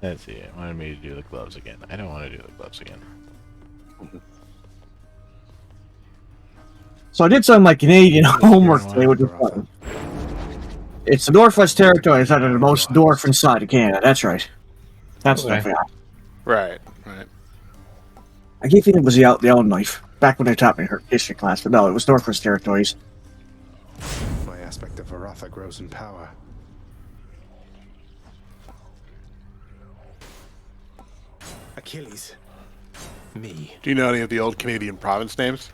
Let's see. It wanted me to do the gloves again. I don't want to do the gloves again. So I did some of my Canadian homework today, which is fun. It's the Northwest Territories that are the most dwarf side of Canada. That's right. That's Okay. what I forgot. Right. I keep thinking it was the Yellowknife, back when they taught me her history class, but no, it was Northwest Territories. My aspect of Varatha grows in power. Achilles. Me. Do you know any of the old Canadian province names?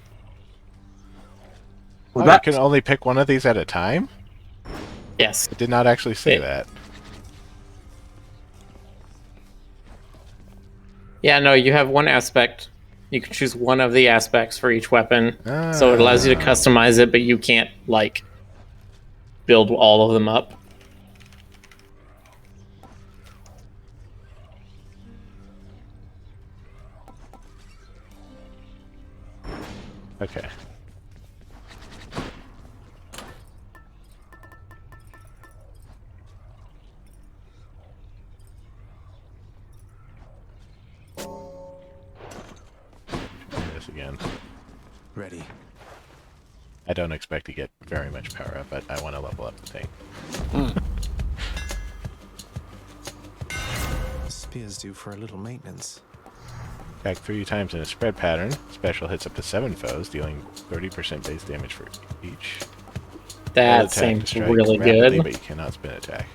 Well, You can only pick one of these at a time? Yes. It did not actually say that. Yeah, no, you have one aspect. You can choose one of the aspects for each weapon. So it allows you to customize it, but you can't, like, build all of them up. Okay. This again. Ready. I don't expect to get very much power up, but I want to level up the thing. The spear's due for a little maintenance. Attack 3 times in a spread pattern. Special hits up to 7 foes, dealing 30% base damage for each. That Attack to seems strike really rapidly, good. But you cannot spin attack.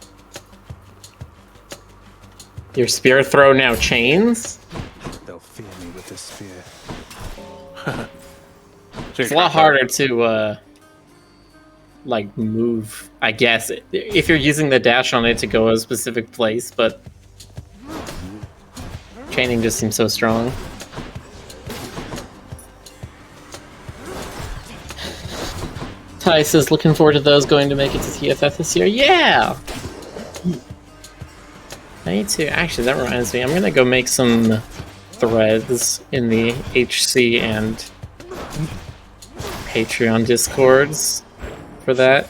Your spear throw now chains? They'll fear me with this spear. It's a lot harder to, like, move, I guess, if you're using the dash on it to go a specific place, but chaining just seems so strong. Ty says, looking forward to those going to make it to TFF this year. Yeah! I need to, actually, that reminds me, I'm gonna go make some threads in the HC and Patreon discords for that.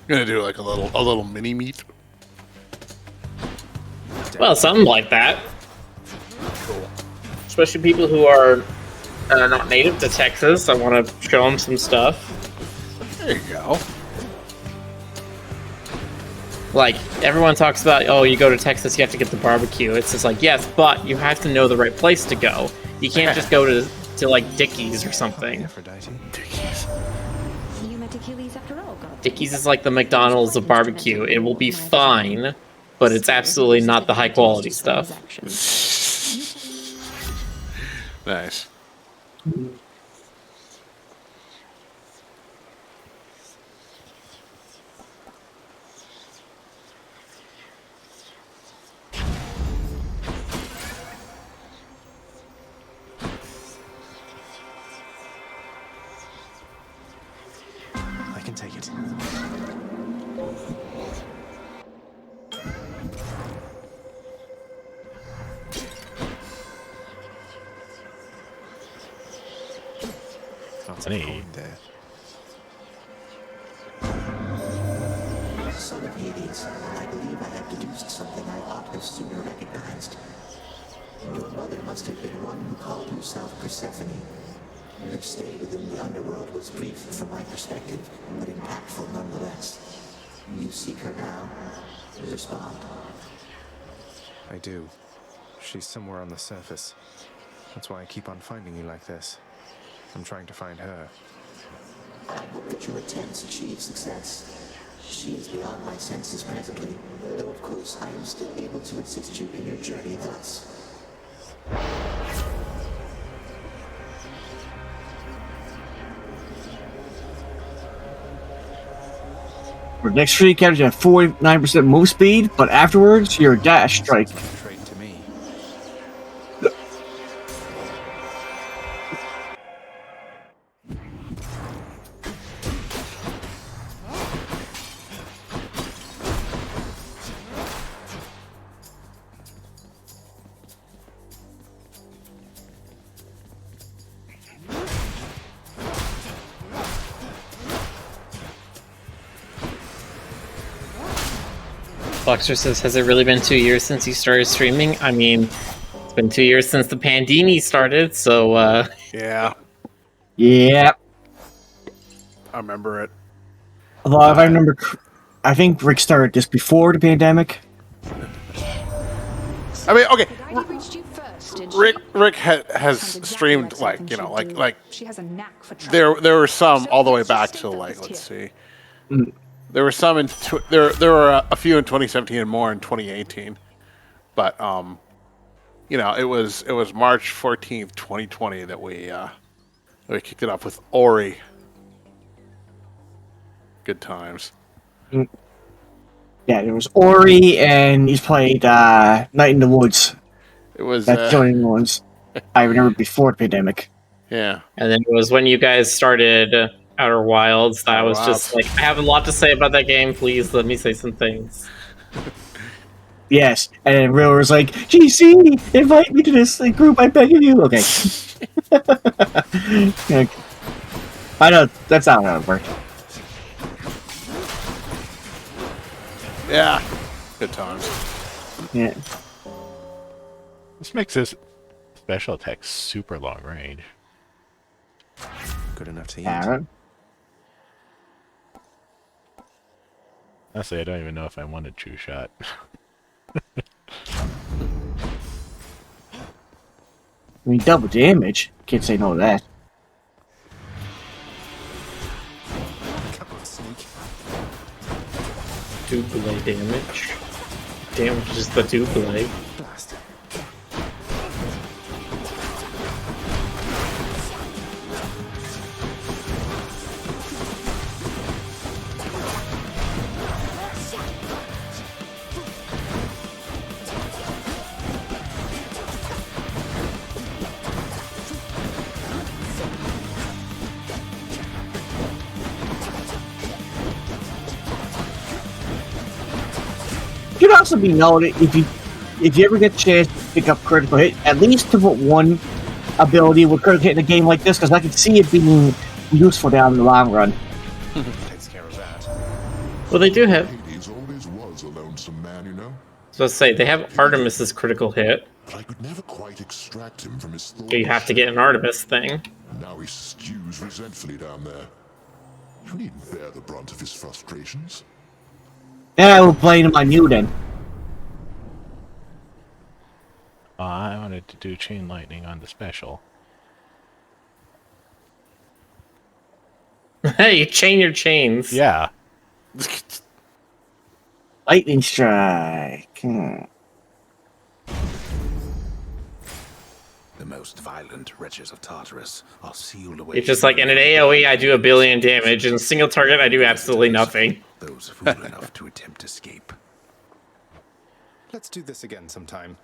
Gonna do like a little mini meet. Well, something like that. Cool. Especially people who are not native to Texas. I want to show them some stuff. There you go. Like, everyone talks about, oh, you go to Texas, you have to get the barbecue. It's just like, yes, but you have to know the right place to go. You can't just go to like, Dickie's or something. Aphrodite. You met Achilles after all, God. Dickie's is like the McDonald's of barbecue. It will be fine, but it's absolutely not the high quality stuff. Nice. I can take it. Lots of Neat. coin there. Son of Hades, I believe I have deduced something I ought have sooner recognized. Your mother must have been one who called herself Persephone. Her stay within the underworld was brief from my perspective, but impactful nonetheless. You seek her now. Respond. I do. She's somewhere on the surface. That's why I keep on finding you like this. I'm trying to find her. I hope that your attempts achieve success. She is beyond my senses presently, though of course I am still able to assist you in your journey thus. For the next 3 characters, you have 49% move speed, but afterwards, your dash strike. Sounds like a trade to me. Fluxer says, has it really been 2 years since you started streaming? I mean, it's been 2 years since the Pandini started, so, Yeah, Yeah. I remember it. Although, if I remember, I think Rick started this before the pandemic. I mean, okay. The lady reached you first, did she? Rick has Sounds exactly streamed like like something she'd do. like She has a knack for trouble. there were some So all the way let's just back state to the like list let's here. see, there were some there were a few in 2017 and more in 2018, but it was March 14th 2020 that we kicked it off with Ori. Good times. Yeah, there was Ori, and he's played Night in the Woods. It was That's the only ones I remember before the pandemic. yeah. and then it was when you guys started Outer Wilds that I was just like, I have a lot to say about that game, please let me say some things. Yes, and then Real was like, GC, invite me to this group, I beg of you. Okay. Okay. I know, that's not how it worked. Yeah. Good times. Yeah. This makes this special attack super long range. Good enough to eat. Aaron? Honestly, I don't even know if I want a true shot. I mean, double damage. Can't say no to that. Come on, sneak. Double damage. Damage is the double. Blast. It should also be noted, if you ever get a chance to pick up critical hit, at least to put one ability with critical hit in a game like this, because I can see it being useful down in the long run. Takes care of that. Well, they do have, Hades always was a lonesome man, you know. so let's say they have Artemis's critical hit, But I could never quite extract him from his thoughts. but you have to get an Artemis thing. Now he stews resentfully down there. You needn't bear the brunt of his frustrations. Yeah, we'll blame him on you then. I wanted to do chain lightning on the special. Hey, you chain your chains. Yeah. Lightning strike. The most violent wretches of Tartarus are sealed away. It's just like in an AoE, I do 1 billion damage, and a single target, I do absolutely nothing. Those fool enough to attempt escape. Let's do this again sometime.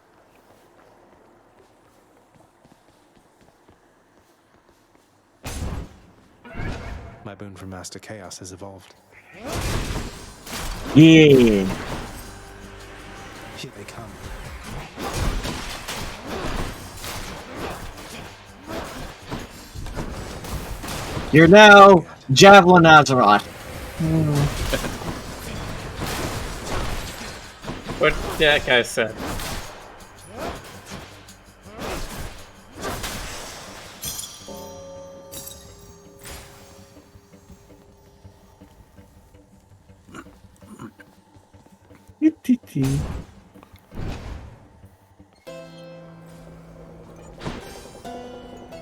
My boon from Master Chaos has evolved. Yeah. Here they come. You're now Javelin Azeroth. What that guy said.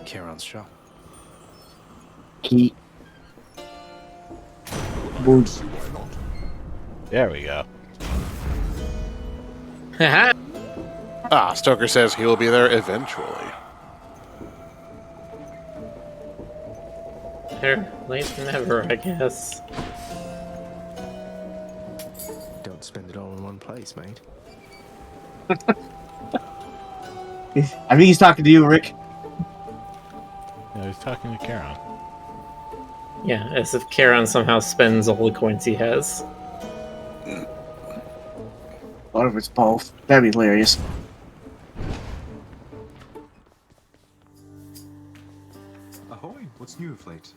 Charon's shop. Key. Boots. There we go. Haha. Stoker says he will be there eventually. Better late than never, I guess. Don't spend it all in one place, mate. I think he's talking to you, Rick. No, he's talking to Charon. Yeah, as if Charon somehow spends all the coins he has. What if it's both? That'd be hilarious. Ahoy, what's new of late?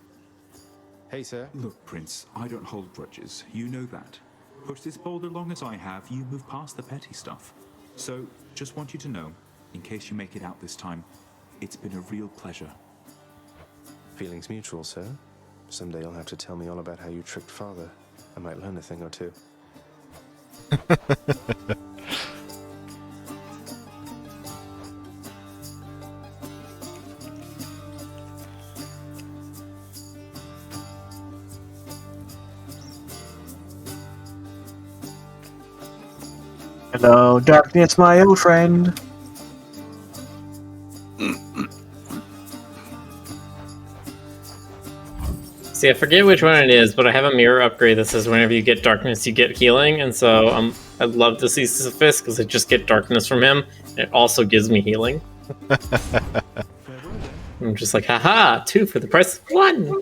Hey, sir. Look, Prince, I don't hold grudges. You know that. pushed this boulder long as I have, you move past the petty stuff. So, just want you to know, in case you make it out this time, it's been a real pleasure. Feelings mutual, sir. Someday you'll have to tell me all about how you tricked Father. I might learn a thing or two. Hello, darkness, my old friend. See, I forget which one it is, but I have a mirror upgrade that says whenever you get darkness, you get healing, and so I'd love to see Sisyphus because I just get darkness from him, and it also gives me healing. I'm just like, haha, 2 for the price of 1!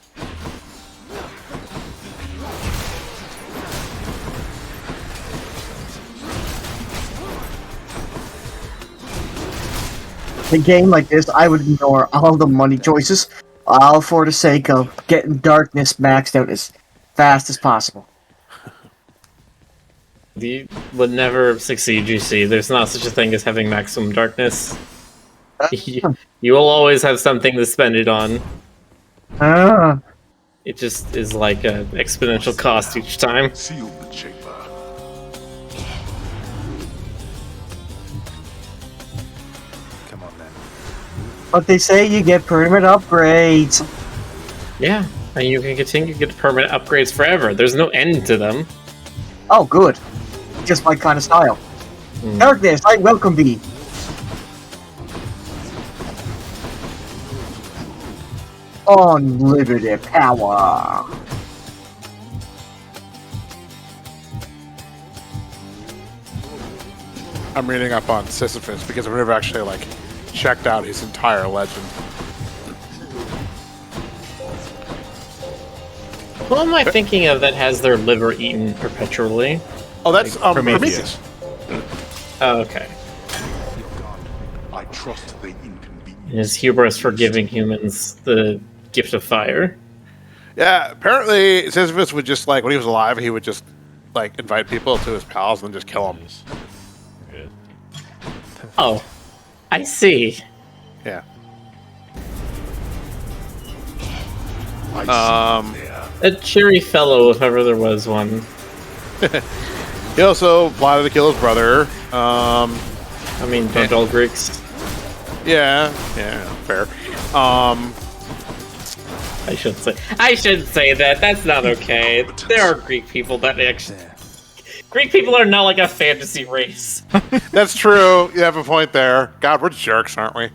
In a game like this, I would ignore all the money choices, all for the sake of getting darkness maxed out as fast as possible. You would never succeed, you see. There's not such a thing as having maximum darkness. You will always have something to spend it on. Ah. It just is like an exponential cost each time. Seal the chamber. But they say you get permanent upgrades. Yeah, and you can continue to get permanent upgrades forever. There's no end to them. Oh, good. Just my kind of style. Darkness, I welcome thee. Unlimited power. I'm reading up on Sisyphus because I've never actually like checked out his entire legend. Who am I thinking of that has their liver eaten perpetually? Oh, that's Prometheus. Oh, okay. I trust they inconvenience. His hubris for giving humans the gift of fire. Yeah, apparently Sisyphus would just like when he was alive, he would just like invite people to his palace and then just kill them. Good. Oh, I see. Yeah. A cheery fellow, if ever there was one. He also plotted to kill his brother. I mean, don't all Greeks. Yeah, fair. I shouldn't say that. That's not okay. There are Greek people that actually. Greek people are not like a fantasy race. That's true. You have a point there. God, we're jerks, aren't we?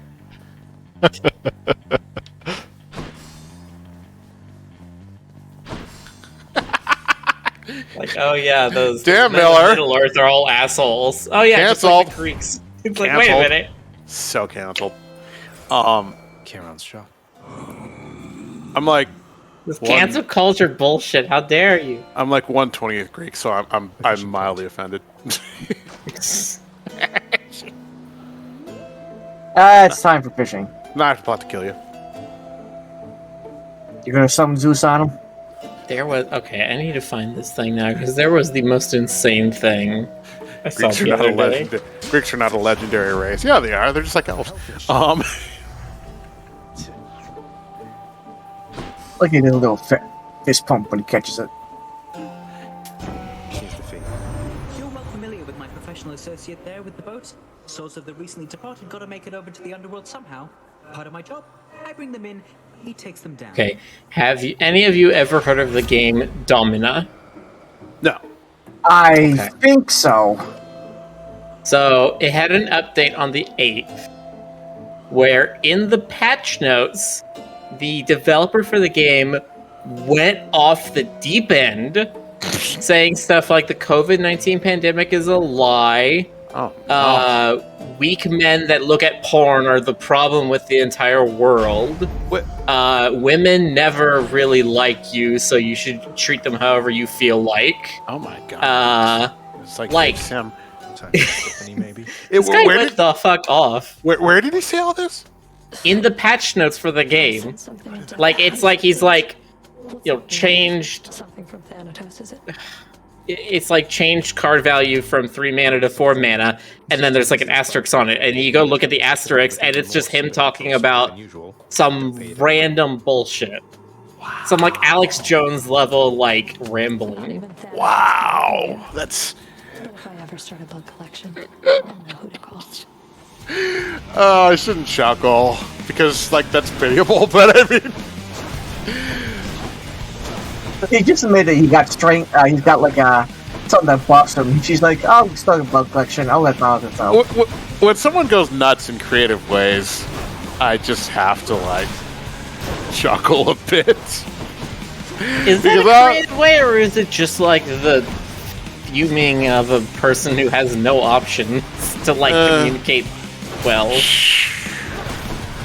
Like, oh yeah, those Damn, men of Miller. Middle Earth are all assholes. Oh yeah, just like the Greeks. It's like, wait a Canceled. minute. So canceled. Charon's shop. I'm like This cancel culture bullshit. How dare you? I'm like 1/20th Greek, so I'm mildly offended. It's time for fishing. Not a plot to kill you. You're gonna summon Zeus on him? There was okay. I need to find this thing now because there was the most insane thing I saw Greeks are the not a other day. legendary. Greeks are not a legendary race. Yeah, they are. They're just like elves. Like he did a little fist pump when he catches it. Here's the fee. You're well familiar with my professional associate there with the boat. Souls of the recently departed gotta make it over to the underworld somehow. Part of my job. I bring them in, he takes them down. Okay, have you any of you ever heard of the game Domina? No. I think so. So it had an update on the 8th, where in the patch notes, the developer for the game went off the deep end, saying stuff like the COVID-19 pandemic is a lie. Weak men that look at porn are the problem with the entire world. Women never really like you, so you should treat them however you feel like. Oh my god. It's like him. Maybe. This guy went the fuck off. Where did he say all this? In the patch notes for the game. Like, it's like he's like, you know, changed. Something from Thanatos, is it? it's like changed card value from 3 mana to 4 mana, and then there's like an asterisk on it, and you go look at the asterisk, and it's just him talking about some random bullshit. Some like Alex Jones level like rambling. Wow, that's. But if I ever start a book collection, I'll know who to call. I shouldn't chuckle because like that's pitiable, but I mean. He just admitted he got strength. He's got like something that buffs him. She's like, "Oh, start a bug collection. I'll let Jonathan know." When someone goes nuts in creative ways, I just have to like chuckle a bit. Is that a creative way, or is it just like the fuming of a person who has no options to like communicate well?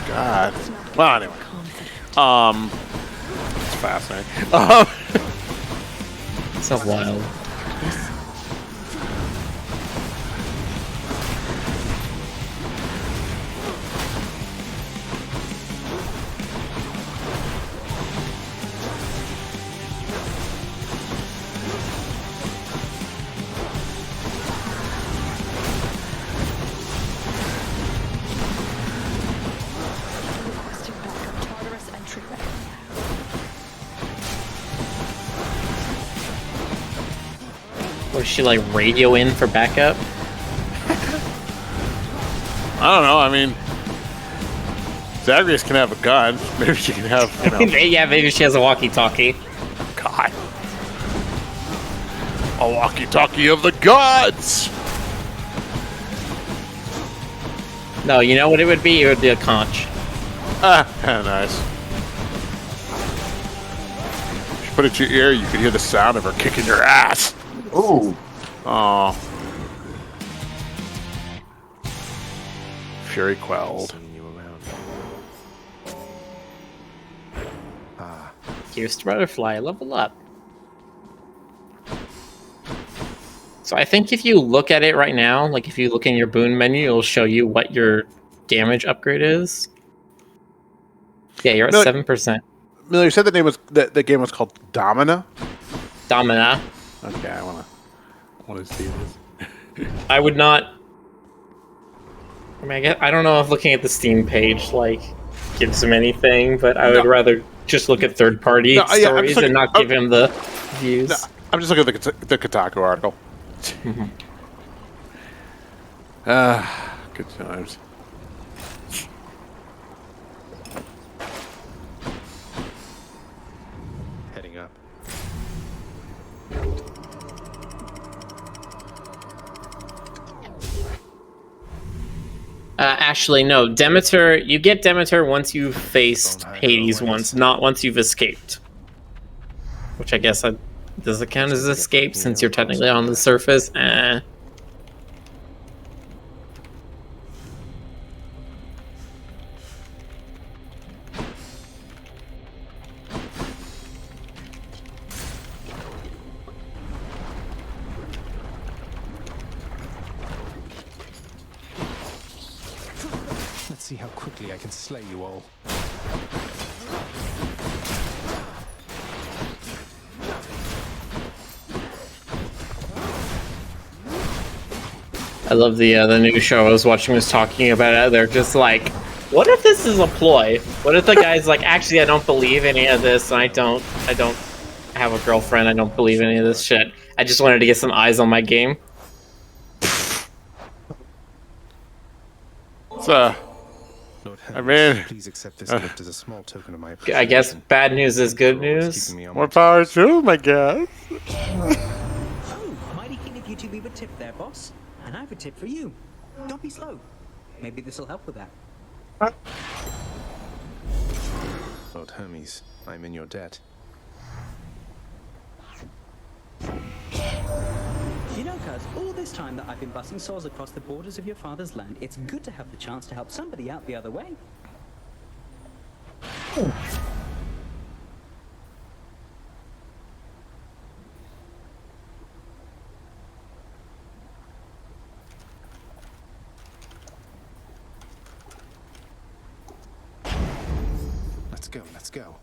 God. Well, anyway. It's fascinating. So wild. Was she like radio in for backup? I don't know. I mean, Zagreus can have a gun. Maybe she can have, you know. Yeah, maybe she has a walkie-talkie. God. A walkie-talkie of the gods! No, you know what it would be? It would be a conch. Nice. If you put it to your ear, you could hear the sound of her kicking your ass. Ooh. Aw. Fury quelled. Here's the butterfly, level up. So I think if you look at it right now, like if you look in your boon menu, it'll show you what your damage upgrade is. Yeah, you're at 7%. Miller, you said the game was called Domina? Domina. Okay, I wanna see this. I would not. I mean, I don't know if looking at the Steam page like gives him anything, but I would rather just look at third-party stories and not give him the views. No, I'm just looking at the Kotaku article. Good times. Heading up. Actually, no. Demeter, you get Demeter once you've faced Hades once, not once you've escaped. Which I guess does it count as escape since you're technically on the surface? Let's see how quickly I can slay you all. I love the new show I was watching was talking about it. They're just like, what if this is a ploy? What if the guy's like, actually, I don't believe any of this, and I don't have a girlfriend, I don't believe any of this shit. I just wanted to get some eyes on my game. So, I mean, please accept this gift as a small token of my I guess bad news is good news. More power to him, I guess. Mighty keen of you to leave a tip there, boss. And I have a tip for you. Don't be slow. Maybe this will help with that. Lord Hermes, I'm in your debt. You know, cuz, all this time that I've been busting souls across the borders of your father's land, it's good to have the chance to help somebody out the other way. Let's go, let's go.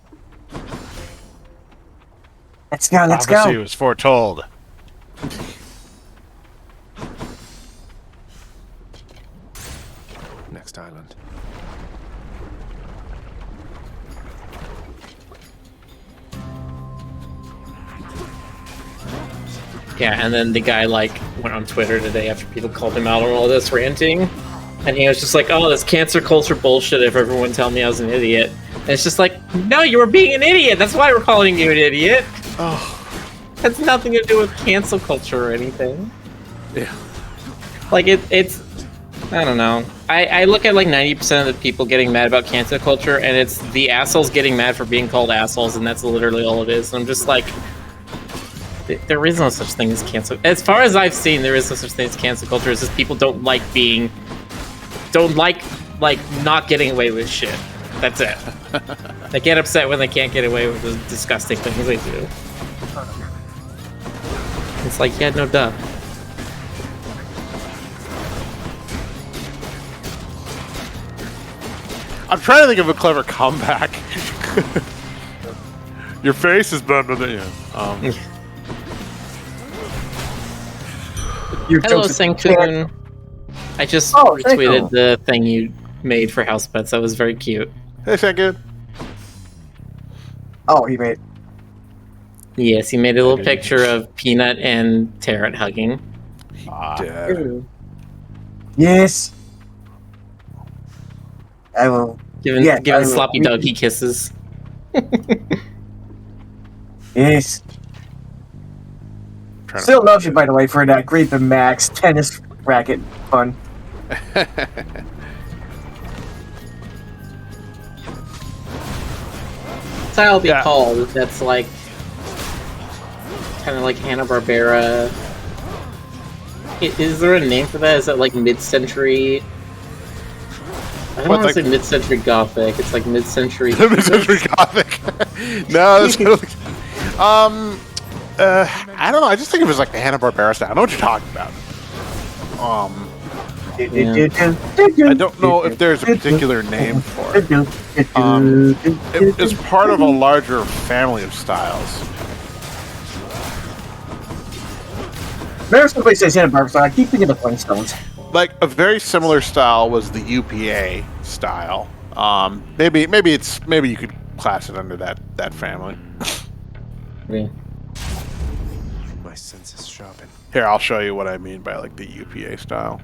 Let's go, let's Prophecy go. was foretold. next island. Yeah, and then the guy like went on Twitter today after people called him out on all this ranting, and he was just like, "Oh, this cancel culture bullshit. If everyone tell me I was an idiot," and it's just like, "No, you were being an idiot. That's why we're calling you an idiot." Oh, That's nothing to do with cancel culture or anything. yeah. Like it's, I don't know. I look at like 90% of the people getting mad about cancel culture, and it's the assholes getting mad for being called assholes, and that's literally all it is. And I'm just like, there is no such thing as cancel. As far as I've seen, there is no such thing as cancel culture. It's just people don't like not getting away with shit. That's it. They get upset when they can't get away with the disgusting things they do. It's like, yeah, no duh. I'm trying to think of a clever comeback. Your face is blah, blah, blah. Yeah. Hello, Sankun. I just thank retweeted you. the thing you made for House Pets. That was very cute. Hey, Sanku. Oh, he made. Yes, he made a little picture of Peanut and Tarot hugging. Dead. Yes. I will. Giving I will. sloppy doggy kisses. Yes. Still loves you, by the way, for that Griffin Max tennis racket fun. Style be called. That's like kind of like Hanna-Barbera. Is there a name for that? Is that like mid-century? I don't want to say mid-century Gothic. It's like mid-century. Mid-century Gothic. No, that's kind of like, I don't know. I just think of it as like the Hanna-Barbera style. I know what you're talking about. I don't know if there's a particular name for it. It's part of a larger family of styles. Remember somebody says Hanna-Barbera style, I keep thinking of Flintstones. Like a very similar style was the UPA style. Maybe you could class it under that family. Yeah. My sense is sharpened. Here, I'll show you what I mean by like the UPA style.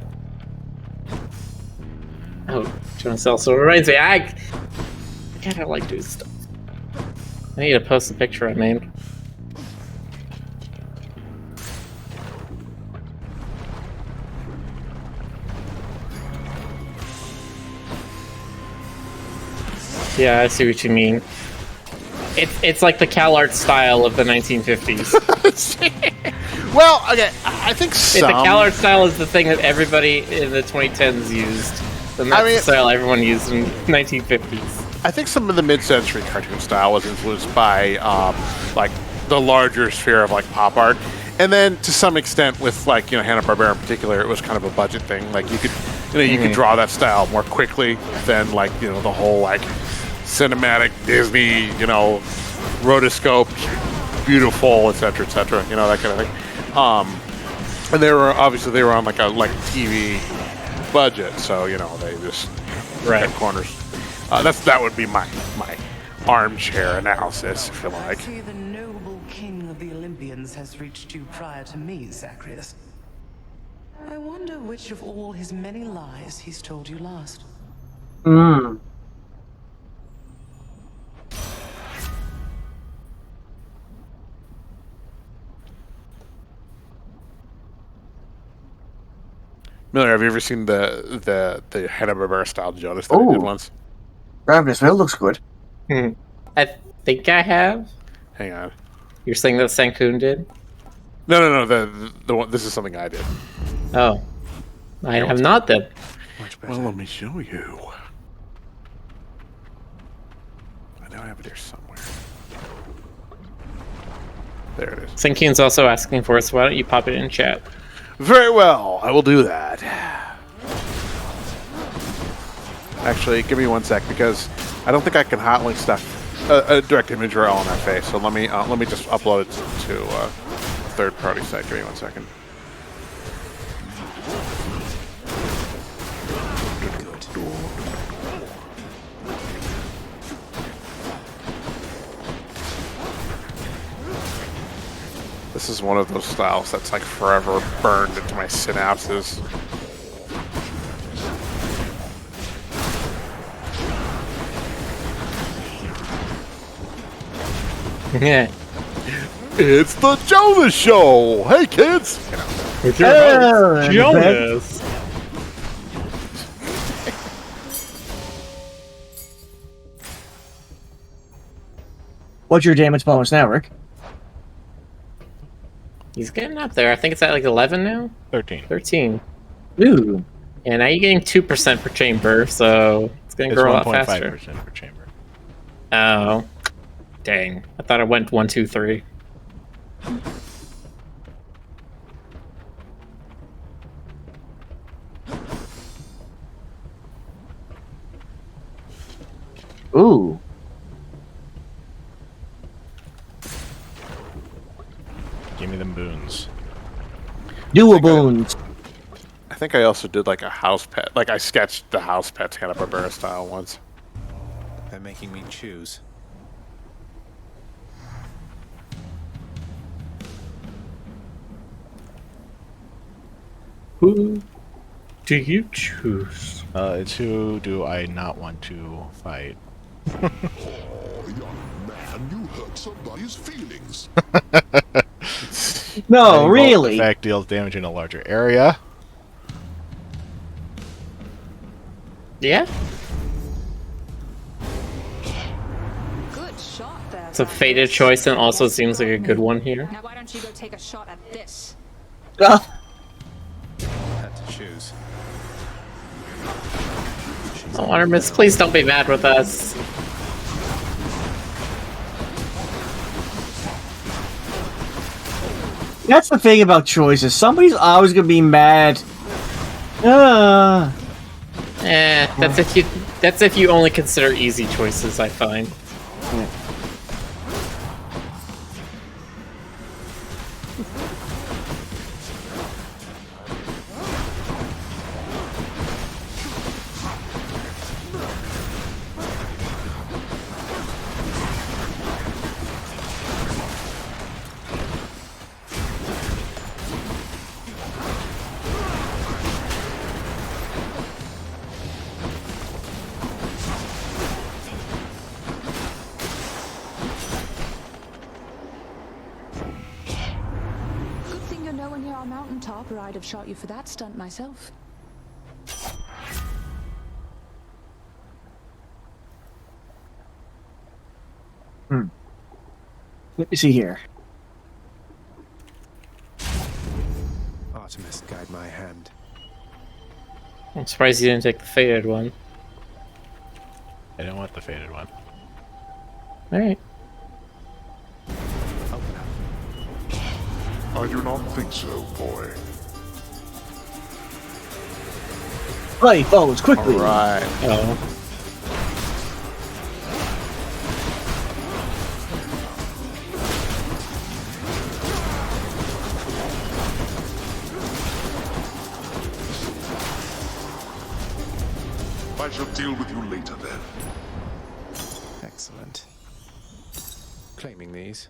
Oh, trying to sell. So it reminds me, I kind of like doing stuff. I need to post the picture I made. Yeah, I see what you mean. It's like the CalArt style of the 1950s. Well, okay, I think some... The CalArt style is the thing that everybody in the 2010s used. And that's the style everyone used in 1950s. I think some of the mid-century cartoon style was influenced by like the larger sphere of like pop art, and then to some extent with like Hanna-Barbera in particular, it was kind of a budget thing. Like you could could draw that style more quickly than like the whole like cinematic Disney rotoscope, beautiful, etc., etc. That kind of thing. And they were on like a TV budget, so they just cut corners. That would be my armchair analysis, if you like. I see the noble king of the Olympians has reached you prior to me, Zacharias. I wonder which of all his many lies he's told you last. Miller, have you ever seen the Hanna-Barbera style Jonas that I did once? Ravenous, it looks good. I think I have. Hang on. You're saying that Sankun did? No. The one. This is something I did. Oh, I have not then. Well, let me show you. I know I have it here somewhere. There it is. Sankun's also asking for it, so why don't you pop it in chat? Very well, I will do that. Actually, give me 1 sec because I don't think I can hotlink stuff, a direct image URL on that face. So let me just upload it to a third-party site. Give me 1 second. Good. This is one of those styles that's like forever burned into my synapses. Yeah. It's the Jonas Show! Hey kids! You know. With your host, Jonas. What's your damage bonus now, Rick? He's getting up there. I think it's at like 11 now? 13. 13. Ooh. And now you're getting 2% per chamber, so it's going to grow a lot faster. 1.5% per chamber. Oh. Dang. I thought it went 1, 2, 3. Ooh. Give me them boons. Dual boons. I think I also did like a house pet. Like I sketched the house pets Hanna-Barbera style once. They're making me choose. Who do you choose? It's who do I not want to fight? Oh, young man, you hurt somebody's feelings. No, really. Effect deals damage in a larger area. Yeah? Good shot there. It's a fated choice and also seems like a good one here. Now why don't you go take a shot at this? Had to choose. Oh, Artemis, please don't be mad with us. That's the thing about choices. Somebody's always gonna be mad. That's if you only consider easy choices, I find. Good thing you're nowhere near our mountaintop, or I'd have shot you for that stunt myself. Let me see here. Artemis, guide my hand. I'm surprised you didn't take the faded one. I don't want the faded one. Alright. I do not think so, boy. Play foes quickly. Alright. Oh. I shall deal with you later then. Excellent. Claiming these.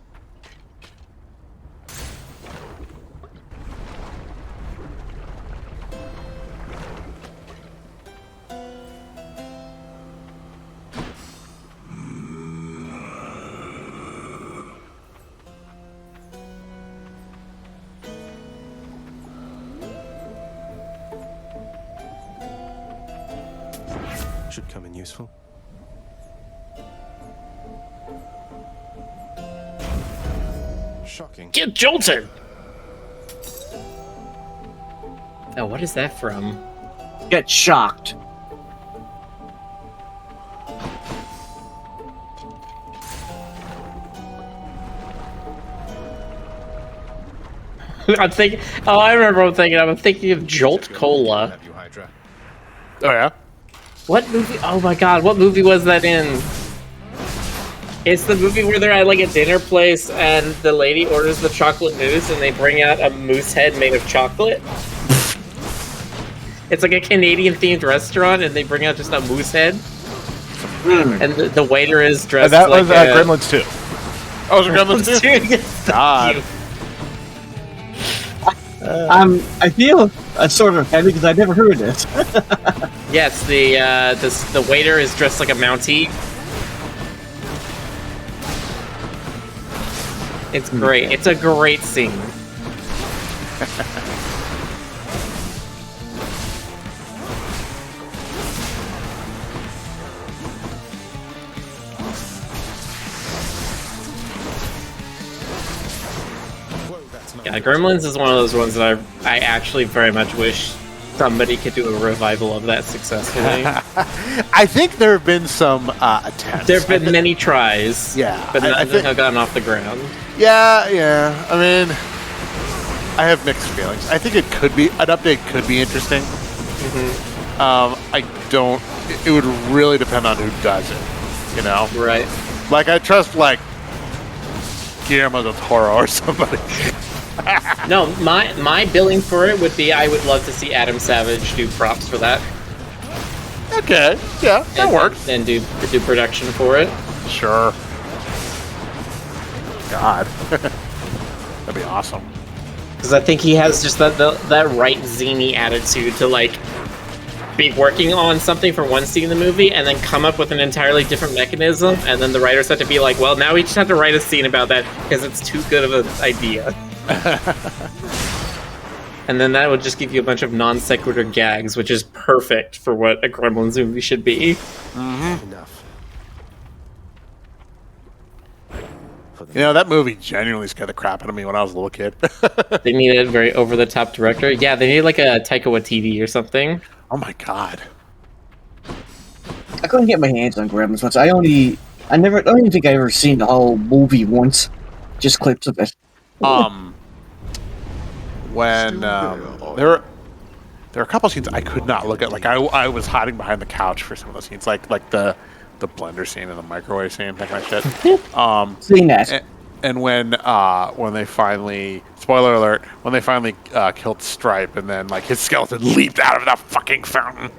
Should come in useful. Shocking. Get jolted! Oh, what is that from? Get shocked. I'm thinking. Oh, I remember what I'm thinking. I'm thinking of Jolt Cola. Have you, Hydra? Oh yeah? What movie? Oh my god, what movie was that in? It's the movie where they're at like a dinner place and the lady orders the chocolate mousse and they bring out a moose head made of chocolate. It's like a Canadian themed restaurant and they bring out just a moose head. And the waiter is dressed That like was a... Gremlins 2. Oh, was it Gremlins 2? God. I feel sort of heavy because I've never heard of this. Yes, the waiter is dressed like a Mountie. It's great. It's a great scene. Yeah, Gremlins is one of those ones that I actually very much wish somebody could do a revival of that successfully. I think there have been some attempts. There have been many tries. Yeah, but nothing have gotten off the ground. Yeah. I mean, I have mixed feelings. I think an update could be interesting. I don't. It would really depend on who does it. You know, right? Like I trust Guillermo del Toro or somebody. No, my billing for it would be I would love to see Adam Savage do props for that. Okay, yeah, that works. And do production for it. Sure. God, that'd be awesome. Because I think he has just that right zany attitude to like be working on something for one scene in the movie and then come up with an entirely different mechanism, and then the writers have to be like, well, now we just have to write a scene about that because it's too good of an idea. And then that would just give you a bunch of non sequitur gags, which is perfect for what a Gremlins movie should be. Enough. You know, that movie genuinely scared the crap out of me when I was a little kid. They needed a very over-the-top director. Yeah, they need like a Taika Waititi or something. Oh my god. I couldn't get my hands on Gremlins once. I don't even think I ever seen the whole movie once. Just clips of it. When there were a couple scenes I could not look at. Like I was hiding behind the couch for some of those scenes, like the blender scene and the microwave scene, that kind of shit. Seen that. And when they finally, spoiler alert, when they finally killed Stripe, and then like his skeleton leaped out of that fucking fountain.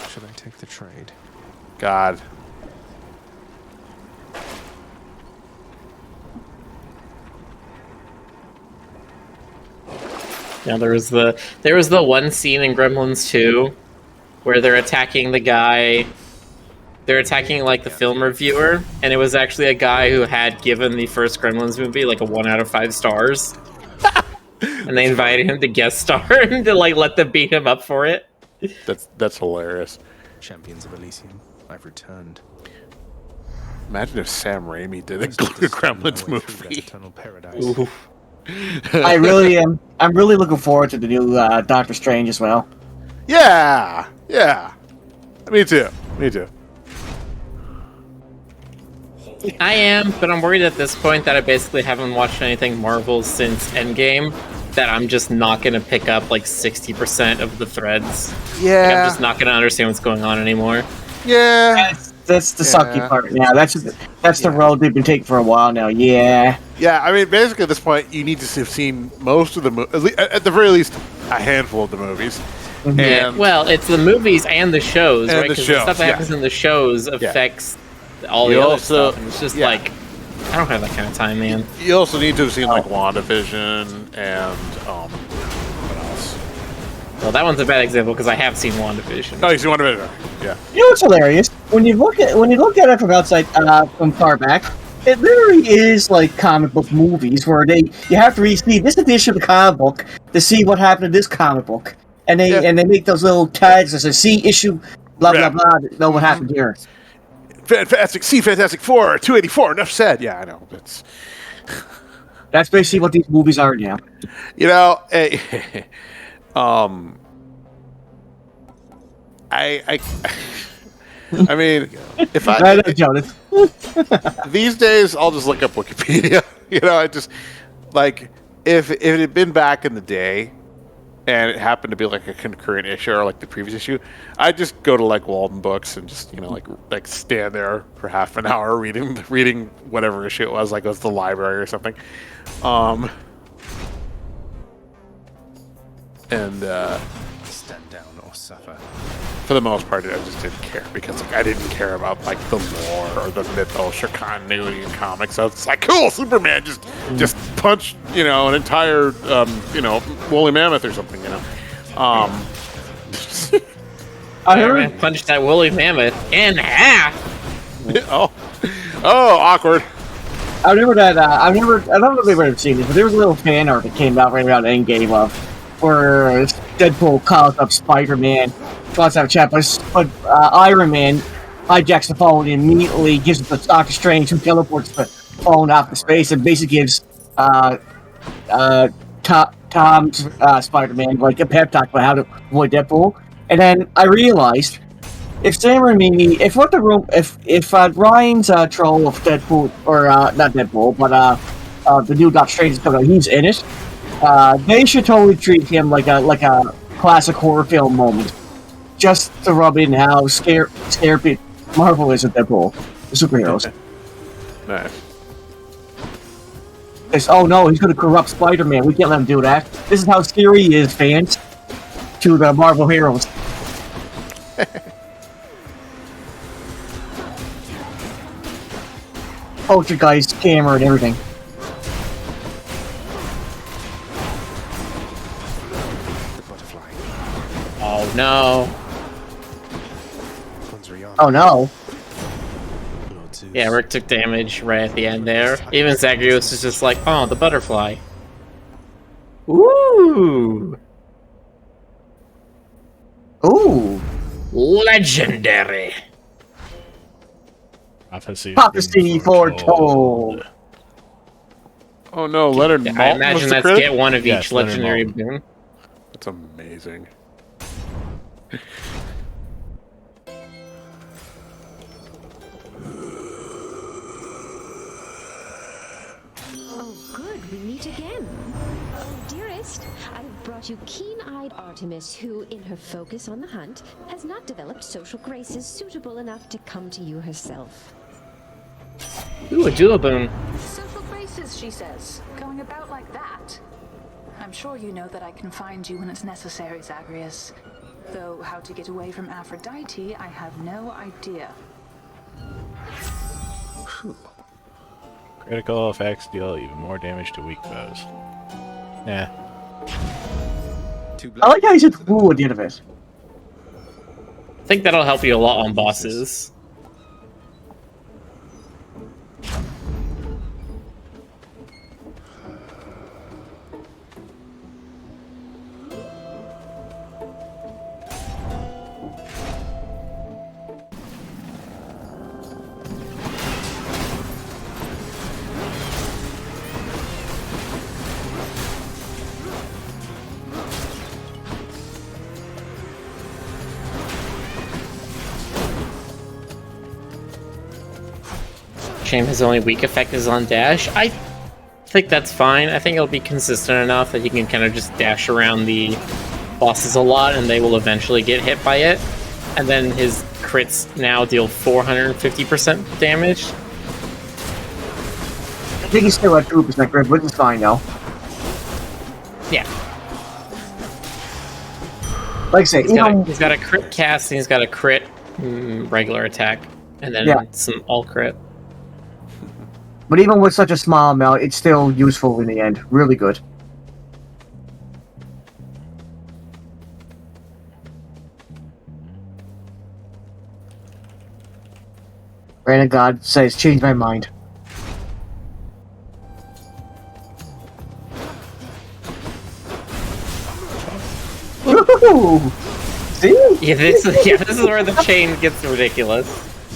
Should I take the trade? God. Yeah, there was the one scene in Gremlins 2 where they're attacking the guy. They're attacking like the film reviewer, and it was actually a guy who had given the first Gremlins movie like a 1 out of 5 stars. And they invited him to guest star and to like let them beat him up for it. That's hilarious. Champions of Elysium, I've returned. Imagine if Sam Raimi did a Gremlins movie. Paradise. I really am. I'm really looking forward to the new Doctor Strange as well. Yeah. Me too. I am, but I'm worried at this point that I basically haven't watched anything Marvel since Endgame, that I'm just not going to pick up like 60% of the threads. Yeah. Like, I'm just not going to understand what's going on anymore. Yeah. That's the sucky part now. That's the road they've been taking for a while now. Yeah. Yeah, I mean, basically at this point, you need to have seen most of the at the very least, a handful of the movies. Mm-hmm. Yeah, well, it's the movies and the shows, and right? Because the stuff that happens in the shows affects all the other stuff. And it's just like, I don't have that kind of time, man. You also need to have seen like WandaVision and what else? Well, that one's a bad example because I have seen WandaVision. Oh, you see WandaVision? Yeah. You know what's hilarious? When you look at it from outside, from far back, it literally is like comic book movies where you have to see this edition of the comic book to see what happened in this comic book, and they make those little tags that say "see issue," blah blah blah. To know what happened here. Fantastic Four, 284. Enough said. Yeah, I know. That's basically what these movies are now. You know, I mean, if these days I'll just look up Wikipedia. You know, I just like if it had been back in the day, and it happened to be like a concurrent issue or like the previous issue, I'd just go to like Walden Books and just like stand there for half an hour reading whatever issue it was, like it was the library or something, and stand down or suffer. For the most part, I just didn't care because like I didn't care about like the lore or the mythos or continuity in comics. So it's like, cool, Superman just punch, an entire, woolly mammoth or something, Spider-Man punched that woolly mammoth in half. oh, awkward. I remember that. I don't know if you've ever seen this, but there was a little fan art that came out right around Endgame of where Deadpool calls up Spider-Man, tries to have a chat, but Iron Man hijacks the phone and immediately gives it the Doctor Strange, who teleports the phone out to space and basically gives Tom's Spider-Man like a pep talk about how to avoid Deadpool. And then I realized if Sam Raimi, if Ryan's troll of Deadpool, or not Deadpool, but the new Doctor Strange is coming out, he's in it. They should totally treat him like a classic horror film moment, just to rub in how scared Marvel is of Deadpool, the superheroes. Nice. Oh no, he's going to corrupt Spider-Man. We can't let him do that. This is how scary he is, fans, to the Marvel heroes. Poltergeist, camera, and everything. The butterfly. Oh no. Oh no. Yeah, Rick took damage right at the end there. Even Zagreus is just like, oh, the butterfly. Ooh. Ooh. Legendary. Prophecy foretold. Oh no, Leonard Maltin I imagine was the that's critic? get one of Yes, each Leonard legendary Maltin. boon. That's amazing. Oh, good, we meet again. Oh, dearest, I've brought you keen-eyed Artemis, who, in her focus on the hunt, has not developed social graces suitable enough to come to you herself. Ooh, a duo boon. Social graces, she says. Going about like that. I'm sure you know that I can find you when it's necessary, Zagreus. Though how to get away from Aphrodite, I have no idea. Critical effects deal even more damage to weak foes. Nah. I like how he said "woo" at the end of it. I think that'll help you a lot on bosses. Shame his only weak effect is on dash. I think that's fine. I think it'll be consistent enough that he can kind of just dash around the bosses a lot and they will eventually get hit by it. And then his crits now deal 450% damage. I think he's still at 2% grip, which is fine though. Yeah. Like I say, He's got a crit cast and he's got a crit regular attack. And then some all crit. But even with such a small amount, it's still useful in the end. Really good. Random God says, change my mind. Woohoo! See? Yeah, this is where the chain gets ridiculous.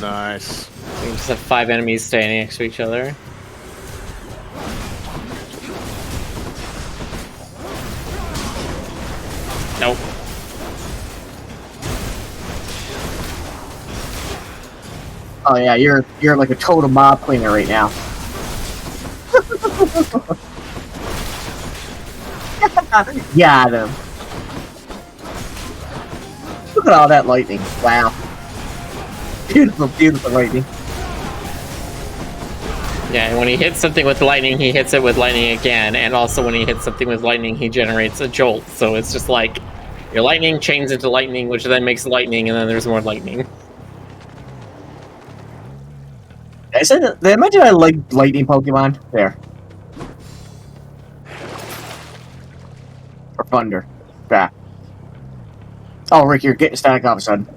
Nice. You just have 5 enemies standing next to each other. Nope. Oh yeah, you're like a total mob cleaner right now. Got him. Look at all that lightning. Wow. Beautiful, beautiful lightning. Yeah, and when he hits something with lightning, he hits it with lightning again, and also when he hits something with lightning, he generates a jolt. So it's just like, your lightning chains into lightning, which then makes lightning, and then there's more lightning. I said, imagine I like lightning Pokemon. There. Thunder. Yeah. Oh, Rick, you're getting static all of a sudden.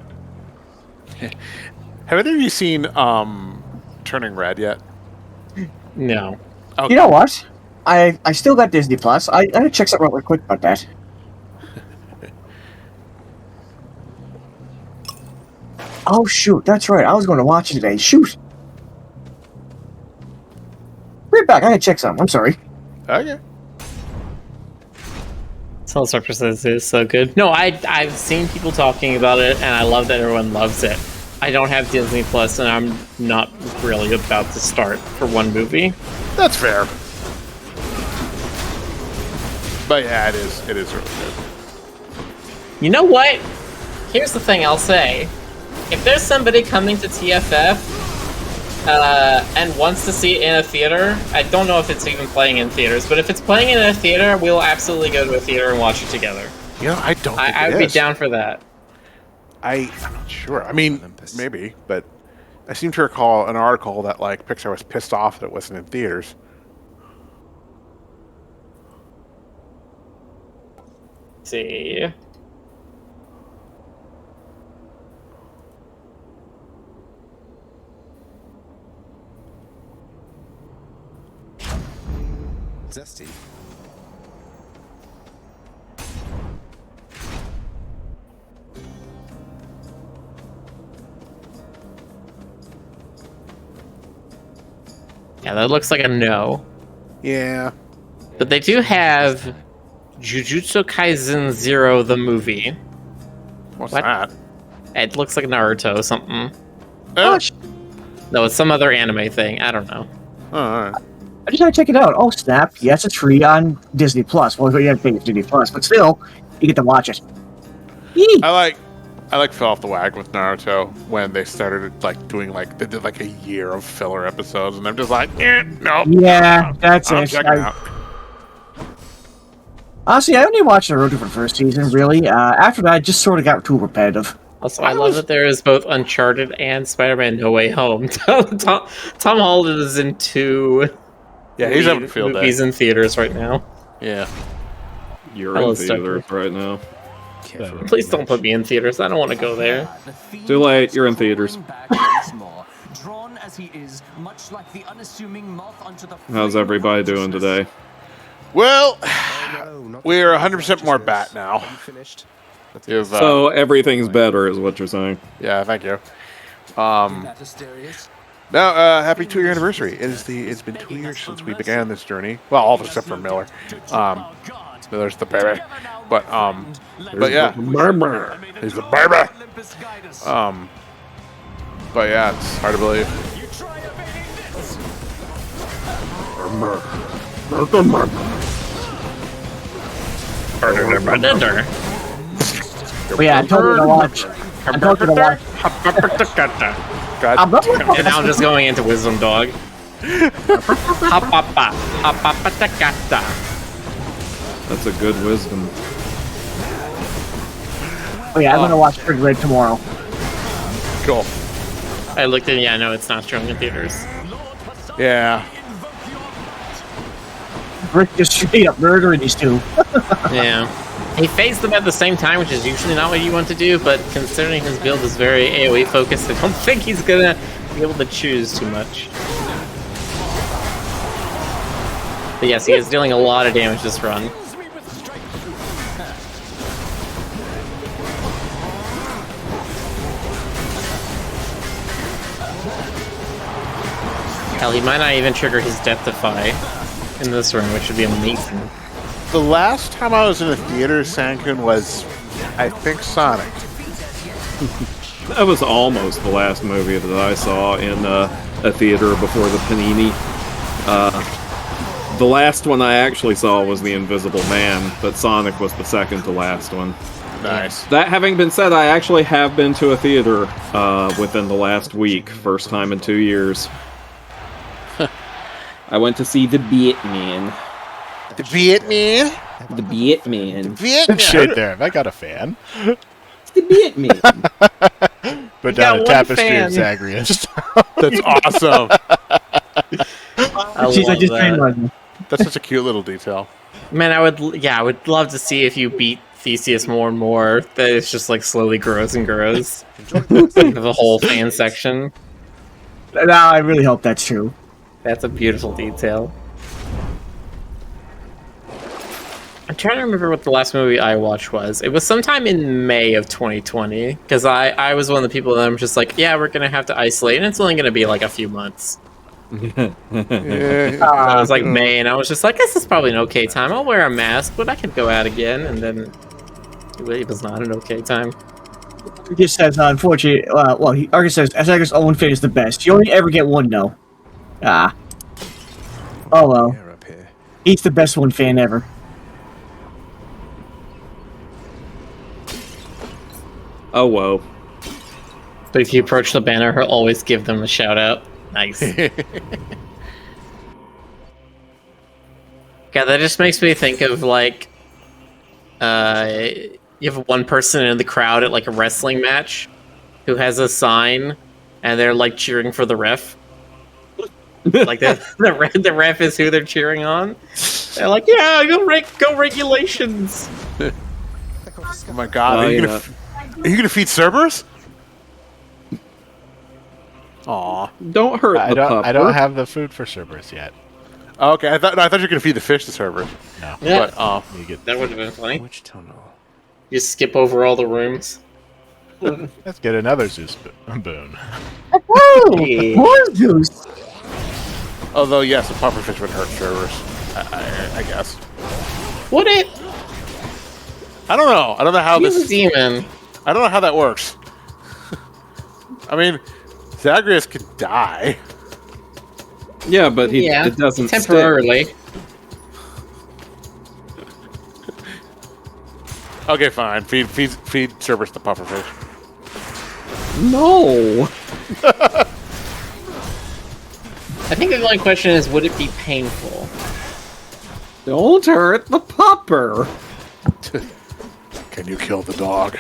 Have either of you seen Turning Red yet? No. Okay. You know what? I still got Disney Plus. I gotta check something real quick about that. Oh shoot, that's right. I was going to watch it today. Shoot. Right back. I gotta check something. I'm sorry. Okay. Soul Surfaces is so good. No, I've seen people talking about it, and I love that everyone loves it. I don't have Disney Plus, and I'm not really about to start for one movie. That's fair. But yeah, it is really good. You know what? Here's the thing I'll say. If there's somebody coming to TFF and wants to see it in a theater, I don't know if it's even playing in theaters, but if it's playing in a theater, we'll absolutely go to a theater and watch it together. You know, I don't think I would be down for that. I'm not sure. I mean, maybe, but I seem to recall an article that like Pixar was pissed off that it wasn't in theaters. Let's see. Zesty. Yeah, that looks like a no. Yeah. But they do have Jujutsu Kaisen 0, the movie. What's What? that? It looks like Naruto something. Oh, No, it's some other anime thing. I don't know. alright. I just gotta check it out. Oh snap! Yes, it's free on Disney Plus. Well, you have to pay for Disney Plus, but still, you get to watch it. Yee! I fell off the wagon with Naruto when they started like doing they did like a year of filler episodes, and I'm just like, no. Yeah, that's I'm it. checking out. Honestly, I only watched Naruto for the first season. Really, after that, I just sort of got too repetitive. Also, I love that there is both Uncharted and Spider-Man No Way Home. Tom Holland is in 2 Yeah, he's having a field day. movies in theaters right now. Yeah. You're Hello, in theaters right now. Please don't put me in theaters. I don't want to go there. Too late. You're in theaters. How's everybody doing today? Well, we're 100% more bat now. So everything's better, is what you're saying. Yeah, thank you. Now, happy 2-year anniversary. It's been 2 years since we began this journey. Well, all except for Miller. Miller's the baby. But yeah. He's the baby. But yeah, it's hard to believe. But yeah, I told you to watch. I told you to watch. And now I'm just going into Wisdom Dog. That's a good wisdom. Oh yeah, I'm gonna watch Turning Red tomorrow. Cool. I looked at yeah, no, it's not showing in theaters. Yeah. Rick just straight up murdering these two. Yeah. He phased them at the same time, which is usually not what you want to do, but considering his build is very AoE focused, I don't think he's gonna be able to choose too much. But yes, he is dealing a lot of damage this run. Hell, he might not even trigger his Death-defy in this run, which would be amazing. The last time I was in a theater, Sankun was, I think, Sonic. That was almost the last movie that I saw in a theater before the Panini. The last one I actually saw was The Invisible Man, but Sonic was the second to last one. Nice. That having been said, I actually have been to a theater within the last week. First time in 2 years. I went to see The Batman. The Batman? The Batman. Shit there. Have I got a fan? The Batman. But down a tapestry of Zagreus. That's awesome. I love that. That's such a cute little detail. Man, I would love to see if you beat Theseus more and more. That it's just like slowly grows and grows. The whole fan section. No, I really hope that's true. That's a beautiful detail. I'm trying to remember what the last movie I watched was. It was sometime in May of 2020, because I was one of the people that I'm just like, yeah, we're going to have to isolate, and it's only going to be like a few months. So it was like May, and I was just like, this is probably an okay time. I'll wear a mask, but I could go out again, and then it was not an okay time. He just says, unfortunately, Argus says, Zagreus' own fate is the best. You only ever get one no. Ah. Oh well. He's the best one fan ever. Oh, whoa. But if you approach the banner, he'll always give them a shout out. Nice. God, that just makes me think of like, you have one person in the crowd at like a wrestling match who has a sign and they're like cheering for the ref. Like the ref is who they're cheering on. They're like, yeah, go regulations. Oh my god, are you gonna feed Cerberus? Aw. Don't hurt the pup. I don't have the food for Cerberus yet. Oh, okay, I thought you were gonna feed the fish to Cerberus. No. Yeah. But you get that would have been funny. Which tunnel? You skip over all the rooms. Let's get another Zeus boon. Woo! More Zeus! although yes, a pufferfish would hurt Cerberus. I guess. Would it? I don't know. I don't know how He's this a demon. I don't know how that works. I mean, Zagreus could die. Yeah, but it doesn't temporarily. Stick. Okay, fine. Feed Cerberus the pufferfish. No. I think the only question is, would it be painful? Don't hurt the pupper. Can you kill the dog?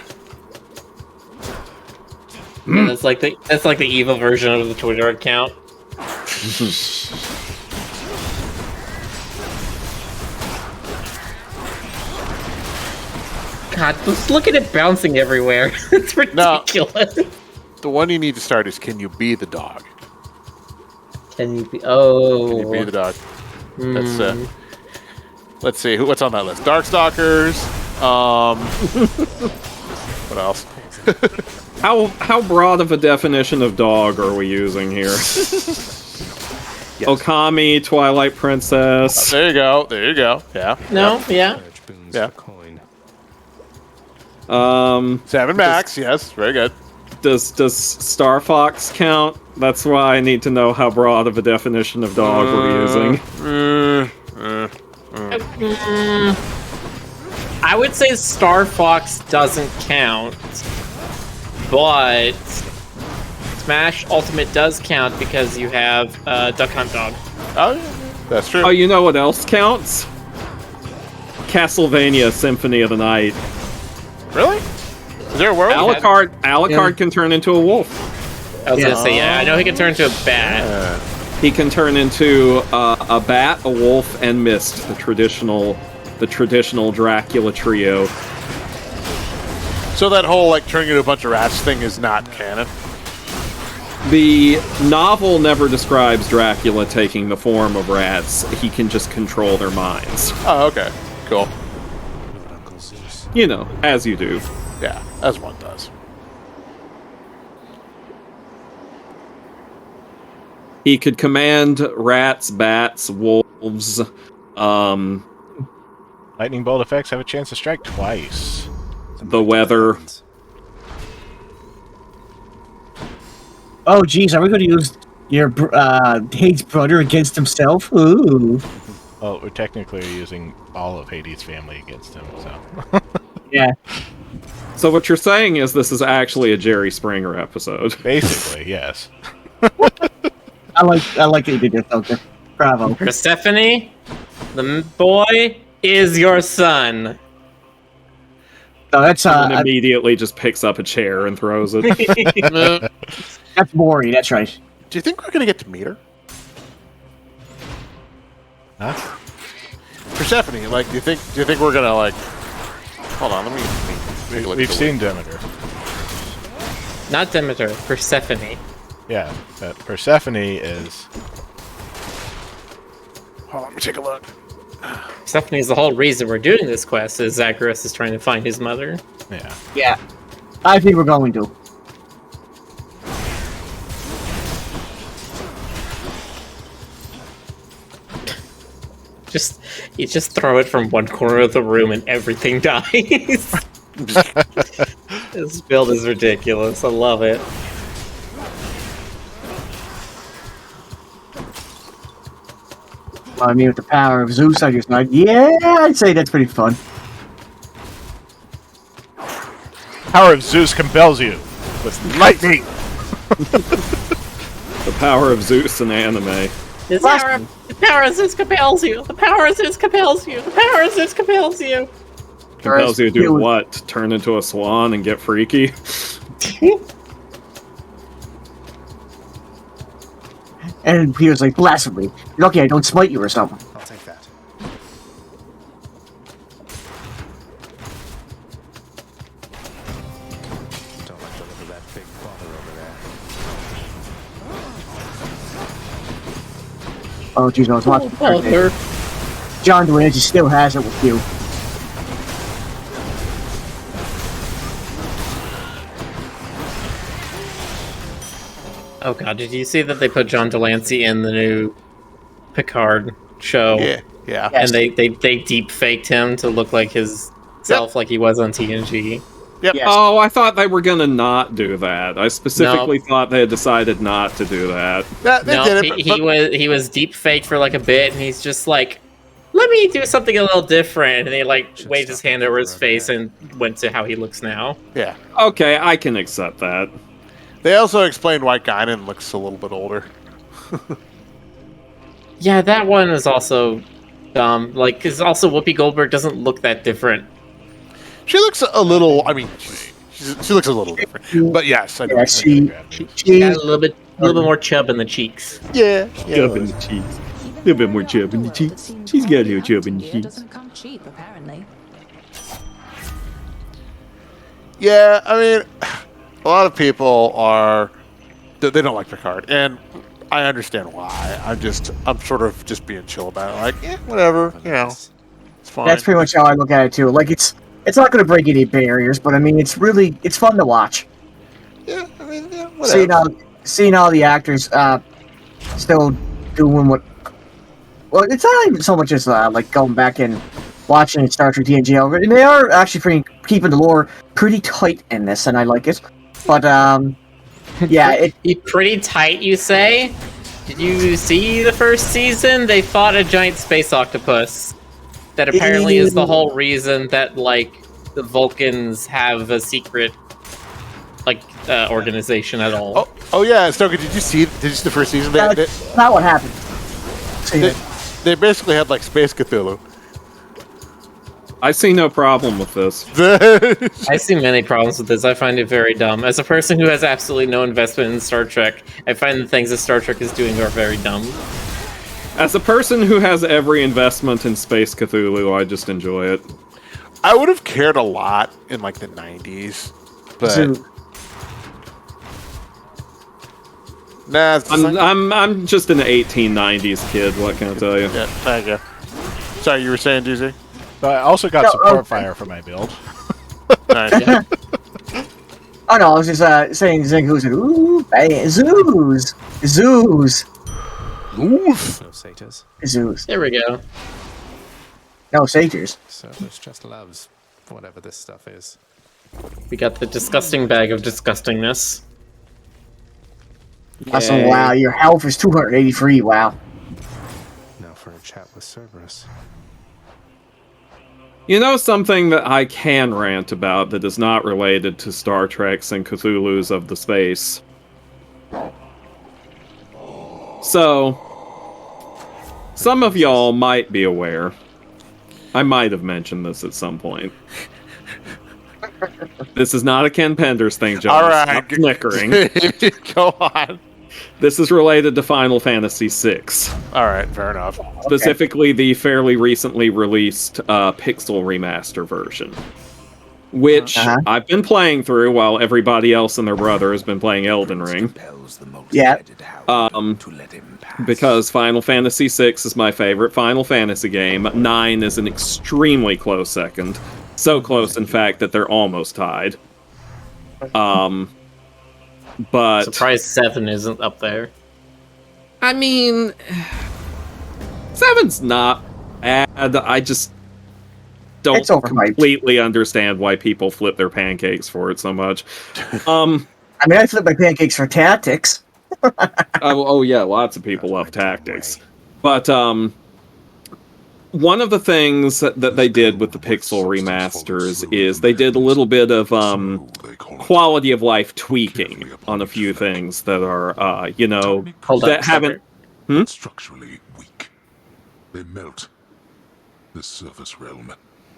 That's like the evil version of the Twitter account. God, just look at it bouncing everywhere. It's ridiculous. No, the one you need to start is, can you be the dog? Can you be? Oh. Can you be the dog? That's let's see what's on that list. Darkstalkers. What else? How broad of a definition of dog are we using here? Yes. Okami, Twilight Princess. There you go. There you go. Yeah. No. Yeah. Yeah. Seven Max. Yes. Very good. Does Star Fox count? That's why I need to know how broad of a definition of dog we're using. I would say Star Fox doesn't count, but Smash Ultimate does count because you have Duck Hunt Dog. Oh, yeah. That's true. Oh, you know what else counts? Castlevania Symphony of the Night. Really? Is there a world? Alucard can turn into a wolf. I was gonna say, yeah, I know he can turn into a bat. He can turn into a bat, a wolf, and Mist, the traditional Dracula trio. So that whole like turning into a bunch of rats thing is not canon. The novel never describes Dracula taking the form of rats. He can just control their minds. Oh, okay, cool. You know, as you do. Yeah, as one does. He could command rats, bats, wolves. Lightning bolt effects have a chance to strike twice. The weather. Oh, geez, are we going to use your Hades' brother against himself? Ooh. Well, we're technically using all of Hades' family against him, so. Yeah. So what you're saying is this is actually a Jerry Springer episode. Basically, yes. I like that you did that, Doctor. Bravo. Persephone, the boy is your son. No, that's Someone immediately just picks up a chair and throws it. That's Maury, that's right. Do you think we're gonna get to meet her? Huh? Persephone, like, do you think we're gonna like? Hold on, let me take a look. We've seen Demeter. Not Demeter, Persephone. Yeah, but Persephone is. Hold on, let me take a look. Persephone is the whole reason we're doing this quest. Is Zagreus is trying to find his mother. Yeah. Yeah. I think we're going to. You just throw it from one corner of the room and everything dies. This build is ridiculous. I love it. I mean, with the power of Zeus, I just like, yeah, I'd say that's pretty fun. Power of Zeus compels you with lightning. The power of Zeus in anime. The power of Zeus compels you. The power of Zeus compels you. The power of Zeus compels you. Compels you to do what? Turn into a swan and get freaky? And he was like, blasphemy. Lucky I don't smite you or something. I'll take that. Don't like the look of that big father over there. Oh, jeez, I was watching. Father. John DeLange still has it with you. Oh god, did you see that they put John Delancey in the new Picard show? Yeah. And they deep faked him to look like his self, like he was on TNG. Yep. Yes. Oh, I thought they were gonna not do that. I specifically thought they had decided not to do that. Yeah, they did it, he was deep faked for like a bit, and he's just like, let me do something a little different, and he like waved his hand over his face and went to how he looks now. Yeah. Okay, I can accept that. They also explained why Guinan looks a little bit older. Yeah, that one is also dumb. Like, because also Whoopi Goldberg doesn't look that different. She looks a little. I mean, she looks a little different. But yes, I know. Yeah, she got a little bit more chub in the cheeks. Yeah. Chub in the cheeks. A little bit more chub in the cheeks. She's got a little chub in the cheeks. Doesn't come cheap, apparently. Yeah, I mean, a lot of people are. They don't like Picard, and I understand why. I'm sort of just being chill about it. Like, yeah, whatever, you know, it's fine. That's pretty much how I look at it too. Like it's not going to break any barriers, but I mean, it's fun to watch. Yeah, I mean, yeah, whatever. Seeing all the actors still doing what. Well, it's not even so much as like going back and watching Star Trek TNG, and they are actually keeping the lore pretty tight in this, and I like it. But yeah, pretty tight, you say? Did you see the first season? They fought a giant space octopus. That apparently is the whole reason that like the Vulcans have a secret like organization at all. Oh yeah, Stoker, did you see the first season? That's not what happened. They basically had like Space Cthulhu. I see no problem with this. I see many problems with this. I find it very dumb. As a person who has absolutely no investment in Star Trek, I find the things that Star Trek is doing are very dumb. As a person who has every investment in Space Cthulhu, I just enjoy it. I would have cared a lot in like the 90s, but I'm just an 1890s kid. What can I tell you? Yeah, thank you. Sorry, you were saying, DZ? But I also got support fire for my build. Nice. Oh no, I was just saying who's like, ooh, zoos. No satyrs. Zeus. There we go. No satyrs. Cerberus just loves whatever this stuff is. We got the disgusting bag of disgustingness. Awesome, wow, your health is 283, wow. Now for a chat with Cerberus. You know something that I can rant about that is not related to Star Treks and Cthulhu's of the space? So, some of y'all might be aware. I might have mentioned this at some point. This is not a Ken Penders thing, John. All right. Stop snickering. Go on. This is related to Final Fantasy VI. All right, fair enough. Specifically, the fairly recently released Pixel Remaster version, which I've been playing through while everybody else and their brother has been playing Elden Ring. Yeah. Because Final Fantasy VI is my favorite Final Fantasy game. 9 is an extremely close second. So close, in fact, that they're almost tied. But surprised 7 isn't up there. I mean, 7's not bad. I just don't completely understand why people flip their pancakes for it so much. I mean, I flip my pancakes for Tactics. Oh yeah, lots of people love Tactics. But one of the things that they did with the Pixel remasters is they did a little bit of quality of life tweaking on a few things that are, that haven't... Structurally weak. They melt. This surface realm,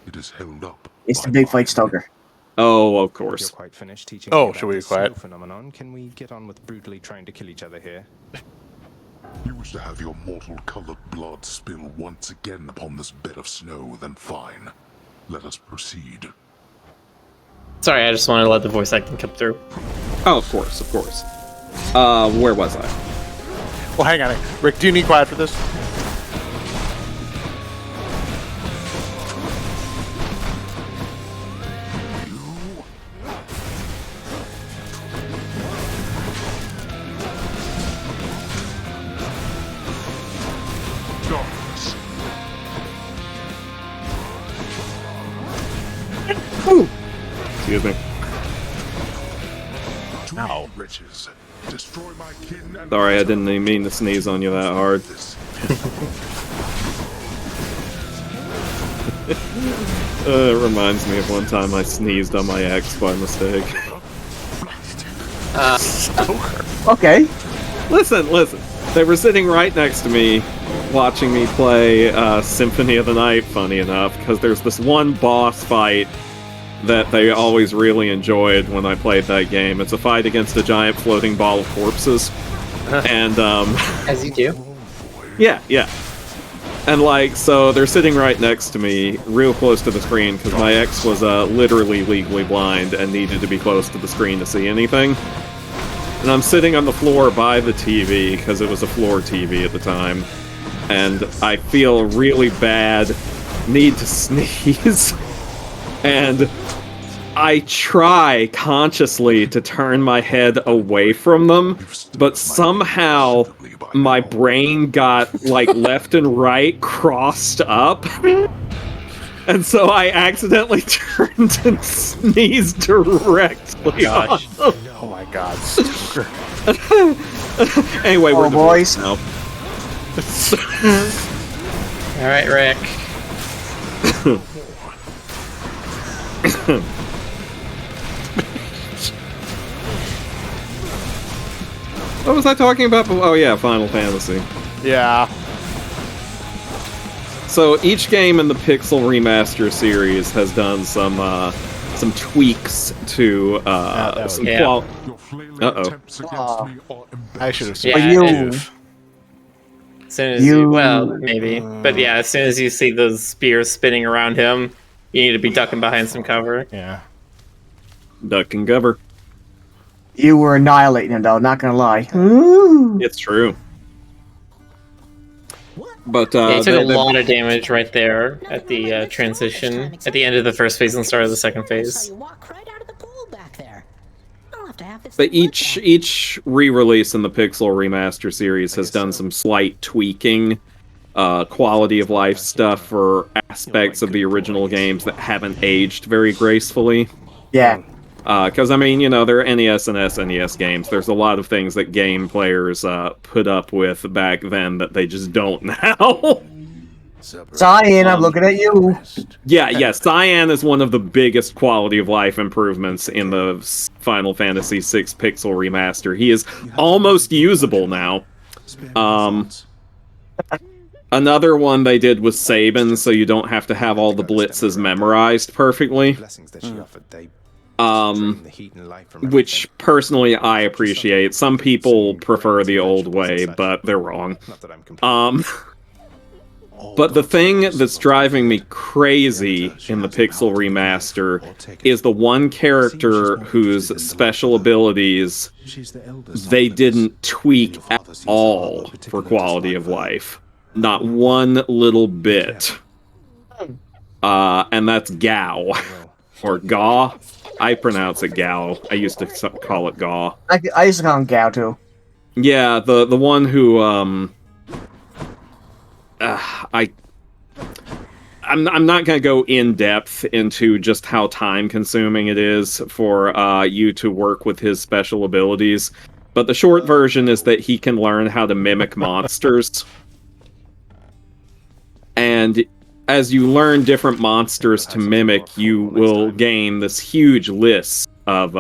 it is held up. It's the big fight Stoker. Oh, of course. You're quite finished teaching Oh, me should about we the be quiet? snow phenomenon. Can we get on with brutally trying to kill each other here? You wish to have your mortal colored blood spill once again upon this bed of snow, then fine. Let us proceed. Sorry, I just wanted to let the voice acting come through. Oh, of course, of course. Where was I? Well, hang on. Rick, do you need quiet for this? Excuse me. Now, wretches, destroy my kin and Sorry, I didn't even mean to sneeze on you that hard. It reminds me of one time I sneezed on my ex by mistake. Okay. Listen. They were sitting right next to me, watching me play Symphony of the Night, funny enough, because there's this one boss fight that they always really enjoyed when I played that game. It's a fight against a giant floating ball of corpses. And, as you do. Yeah. And, so they're sitting right next to me, real close to the screen, because my ex was literally legally blind and needed to be close to the screen to see anything. And I'm sitting on the floor by the TV, because it was a floor TV at the time. And I feel really bad, need to sneeze. And I try consciously to turn my head away from them, but somehow my brain got, left and right crossed up. And so I accidentally turned and sneezed directly on them. Oh my god. Anyway, we're boys now. Alright, Rick. What was I talking about? Oh yeah, Final Fantasy. Yeah. So each game in the Pixel Remaster series has done some tweaks to some qual. I should have as soon as maybe. But yeah, as soon as you see those spears spinning around him, you need to be ducking behind some cover. Yeah. Duck and cover. You were annihilating him, though, not gonna lie. It's true. But yeah, he took a lot of damage right there at the transition, at the end of the first phase and start of the second phase. But each re-release in the Pixel Remaster series has done some slight tweaking, quality of life stuff for aspects of the original games that haven't aged very gracefully. Yeah. Because, they're NES and SNES games. There's a lot of things that game players put up with back then that they just don't now. Cyan, I'm looking at you. Yeah, Cyan is one of the biggest quality of life improvements in the Final Fantasy VI Pixel Remaster. He is almost usable now. Another one they did was Sabin, so you don't have to have all the blitzes memorized perfectly. which personally I appreciate. Some people prefer the old way, but they're wrong. But the thing that's driving me crazy in the Pixel remaster is the one character whose special abilities they didn't tweak at all for quality of life. Not one little bit. And that's Gao. Or Gaw. I pronounce it Gao. I used to call it Gaw. I used to call him Gao too. Yeah, the one who I'm not gonna go in depth into just how time consuming it is for you to work with his special abilities, but the short version is that he can learn how to mimic monsters. And as you learn different monsters to mimic, you will gain this huge list of,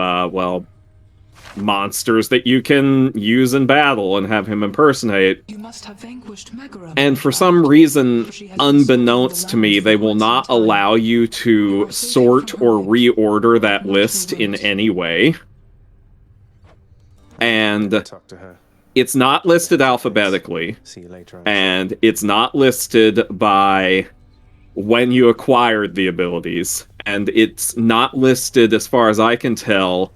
monsters that you can use in battle and have him impersonate. You must have vanquished Megara. And for some reason, unbeknownst to me, they will not allow you to sort or reorder that list in any way. And it's not listed alphabetically. And it's not listed by when you acquired the abilities. And it's not listed, as far as I can tell,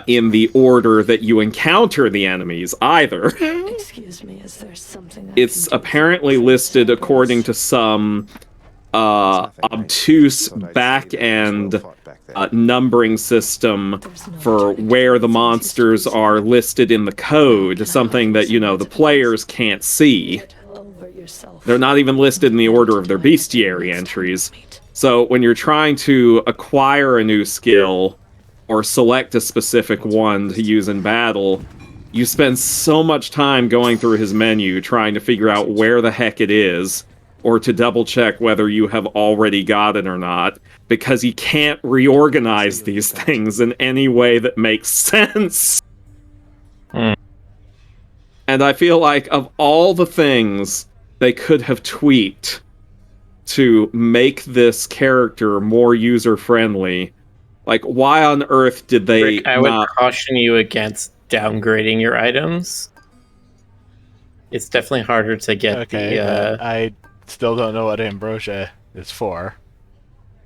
in the order that you encounter the enemies either. Excuse me, is there something It's apparently listed according to some obtuse back-end numbering system for where the monsters are listed in the code, something that, the players can't see. They're not even listed in the order of their bestiary entries. So when you're trying to acquire a new skill or select a specific one to use in battle, you spend so much time going through his menu trying to figure out where the heck it is, or to double check whether you have already got it or not, because he can't reorganize these things in any way that makes sense. And I feel like of all the things they could have tweaked to make this character more user-friendly, like, why on earth did they Rick, I would caution you against downgrading your items. It's definitely harder to get but I still don't know what ambrosia is for.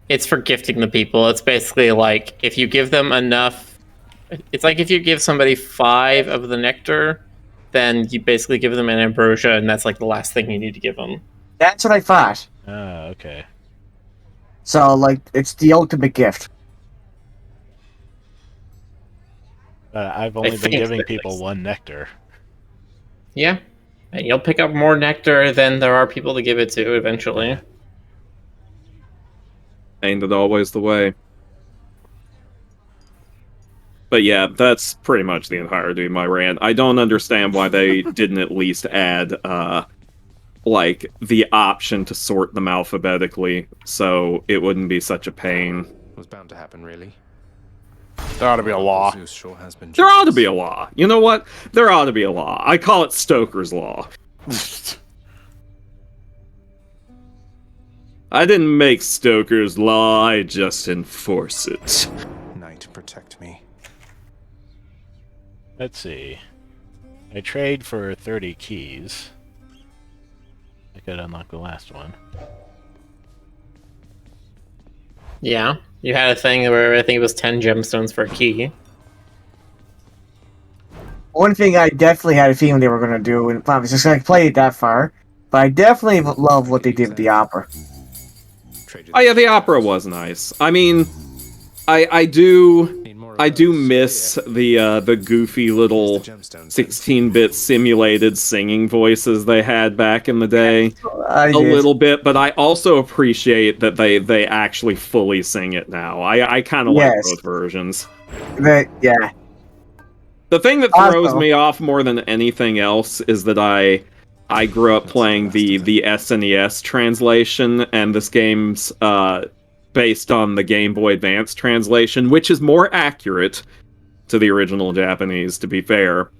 It's for gifting the people. It's basically like, if you give them enough... It's like if you give somebody 5 of the nectar, then you basically give them an ambrosia, and that's like the last thing you need to give them. That's what I thought. Oh, okay. So, like, it's the ultimate gift. I've only been giving people 1 nectar. Yeah. And you'll pick up more nectar than there are people to give it to eventually. Ain't it always the way? But yeah, that's pretty much the entirety of my rant. I don't understand why they didn't at least add, like, the option to sort them alphabetically, so it wouldn't be such a pain. It was bound to happen, really. There ought to be a law. There ought to be a law. You know what? There ought to be a law. I call it Stoker's Law. I didn't make Stoker's Law, I just enforce it. Night, protect me. Let's see. I trade for 30 keys. I could unlock the last one. Yeah. You had a thing where I think it was 10 gemstones for a key. One thing I definitely had a feeling they were going to do, and I was just going to play it that far, but I definitely love what they did with the opera. Oh yeah, the opera was nice. I mean, I do miss the goofy little 16-bit simulated singing voices they had back in the day a little bit, but I also appreciate that they actually fully sing it now. I kind of like both versions. Yeah. The thing that throws me off more than anything else is that I grew up playing the SNES translation, and this game's based on the Game Boy Advance translation, which is more accurate to the original Japanese, to be fair.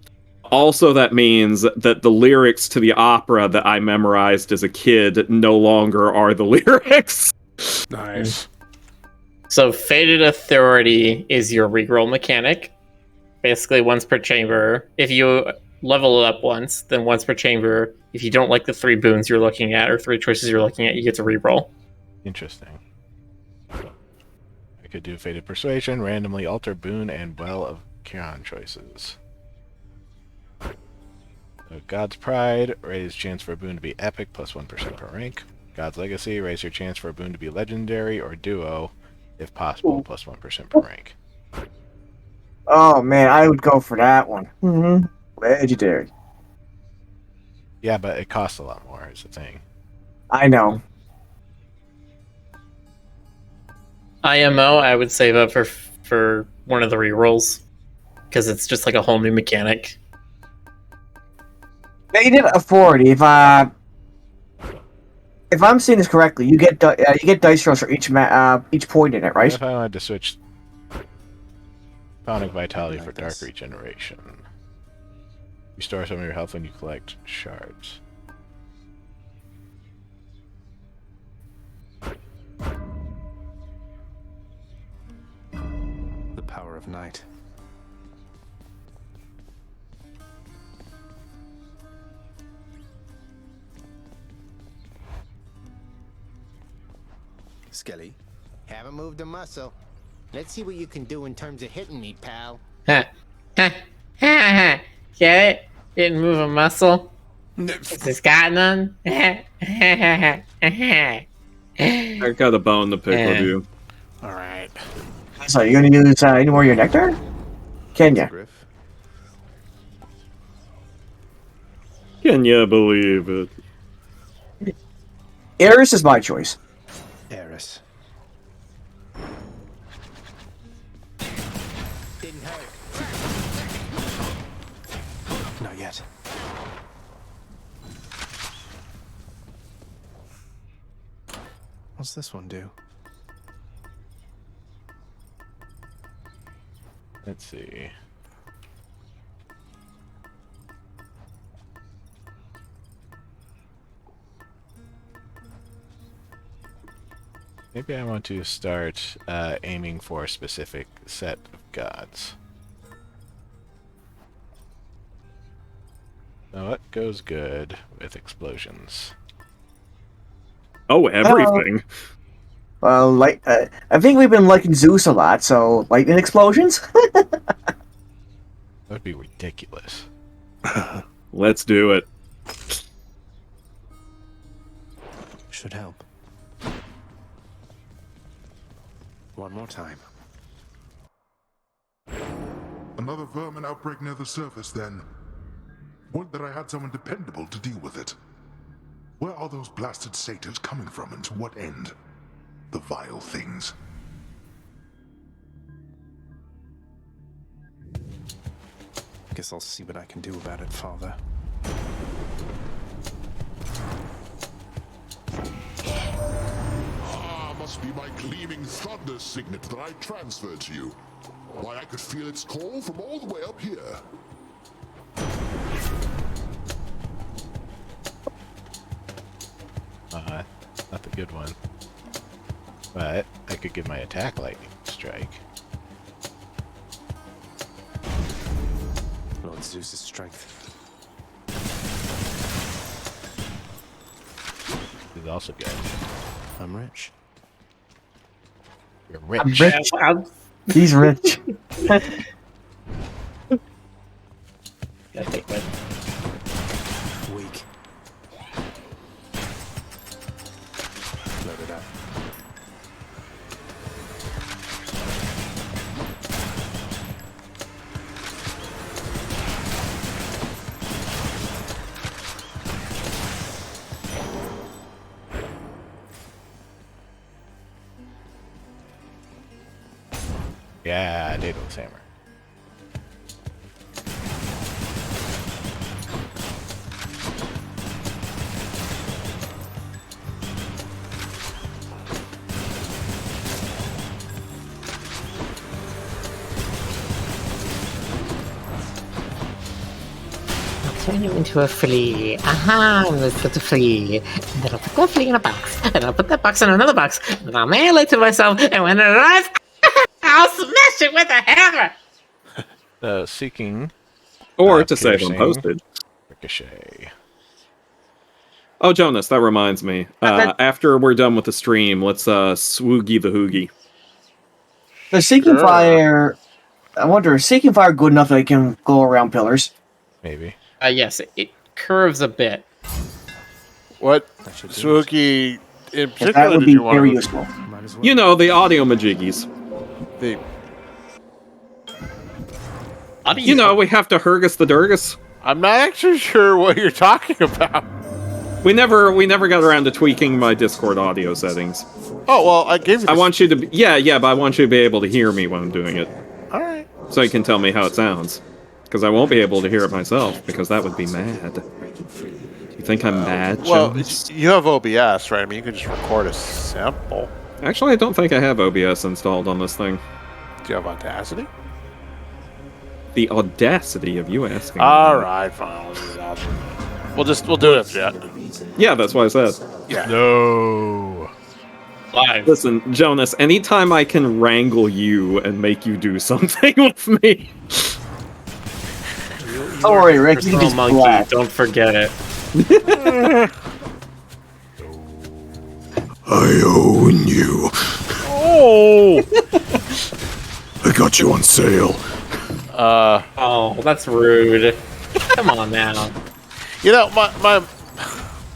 Also, that means that the lyrics to the opera that I memorized as a kid no longer are the lyrics. Nice. So Fated Authority is your reroll mechanic. Basically, once per chamber. If you level it up once, then once per chamber. If you don't like the 3 boons you're looking at or 3 choices you're looking at, you get to reroll. Interesting. I could do Fated Persuasion, randomly alter boon and Well of Kiron choices. So God's Pride, raise chance for a boon to be epic, plus 1% per rank. God's Legacy, raise your chance for a boon to be legendary or duo, if possible, plus 1% per rank. Oh man, I would go for that one. Mm-hmm. Legendary. Yeah, but it costs a lot more, is the thing. I know. IMO, I would save up for one of the rerolls. Because it's just like a whole new mechanic. Fated Authority. If I'm seeing this correctly, you get dice rolls for each point in it, right? What if I wanted to switch Tonic Vitality for Dark Regeneration? Restore some of your health when you collect shards. The power of night. Skelly, haven't moved a muscle. Let's see what you can do in terms of hitting me, pal. Get it? Didn't move a muscle? Is this got none? I got a bone to pick with you. Alright. So you gonna use any more of your nectar? Can ya? Can you believe it? Eris is my choice. Eris. Didn't hurt. Not yet. What's this one do? Let's see. Maybe I want to start aiming for a specific set of gods. So what goes good with explosions? Oh, everything. Well, I think we've been liking Zeus a lot, so lightning explosions. That would be ridiculous. Let's do it. Should help. One more time. Another vermin outbreak near the surface, then. Would that I had someone dependable to deal with it. Where are those blasted satyrs coming from, and to what end? The vile things. Guess I'll see what I can do about it, Father. Must be my gleaming thunder signet that I transferred to you. Why, I could feel its call from all the way up here. Not the good one. But I could give my attack lightning strike. Lord Zeus's strength. This is also good. I'm rich. You're rich. I'm rich. He's rich. Weak. Load it up. Yeah, Daedalus Hammer. turn you into a flea. Aha, I'm just a flea. And then I'll put that flea in a box. And I'll put that box in another box. And I'll mail it to myself. And when it arrives, I'll smash it with a hammer. Seeking. Or to save on piercing, postage. Ricochet. Oh, Jonas, that reminds me. After we're done with the stream, let's swoogie the hoogie. The Seeking Fire... I wonder, is Seeking Fire good enough that it can go around pillars? Maybe. Yes, it curves a bit. What Swoogie in particular That would did be you want very to useful. You know, the audio majiggies. The You know, we have to Hergus the Durgus. I'm not actually sure what you're talking about. We never got around to tweaking my Discord audio settings. Oh, well, I gave you I want you to be, yeah, but I want you to be able to hear me when I'm doing it. Alright. So you can tell me how it sounds. Because I won't be able to hear it myself, because that would be mad. You think I'm mad, Well, Jonas? you have OBS, right? I mean, you can just record a sample. Actually, I don't think I have OBS installed on this thing. Do you have Audacity? The audacity of you asking. Alright, fine. We'll do it yet. Yeah, that's what I said. Yeah. No. Live. Listen, Jonas, anytime I can wrangle you and make you do something with me. Don't worry, Rick. You can just monkey. blast. Don't forget it. I own you. Oh! I got you on sale. Oh, that's rude. Come on now. You know, my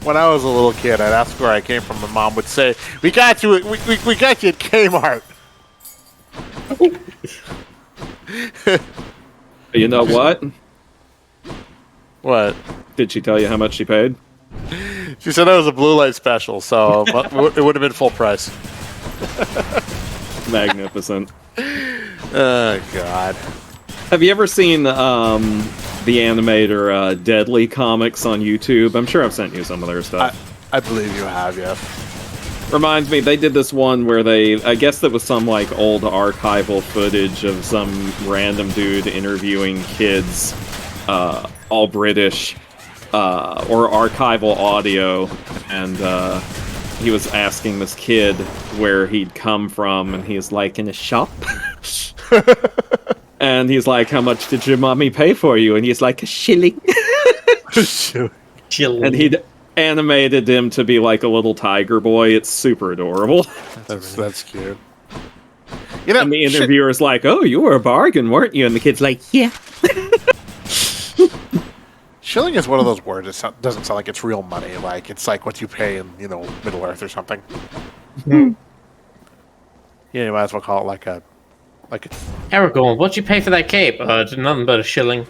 when I was a little kid, I'd ask where I came from. My mom would say, "We got you. We got you at Kmart." You know what? What? Did she tell you how much she paid? She said it was a blue light special, so it would have been full price. Magnificent. Oh God. Have you ever seen the animator Deadly Comics on YouTube? I'm sure I've sent you some of their stuff. I believe you have, yes. Reminds me, they did this one where I guess that was some like old archival footage of some random dude interviewing kids, all British, or archival audio, and he was asking this kid where he'd come from, and he's like, in a shop? And he's like, how much did your mommy pay for you? And he's like, a shilling. Shilling. And he'd animated him to be like a little tiger boy. It's super adorable. That's cute. You know, and the interviewer's like, oh, you were a bargain, weren't you? And the kid's like, yeah. Shilling is one of those words that doesn't sound like it's real money. Like, it's like what you pay in, Middle Earth or something. You might as well call it like a... Aragorn, what'd you pay for that cape? Nothing but a shilling.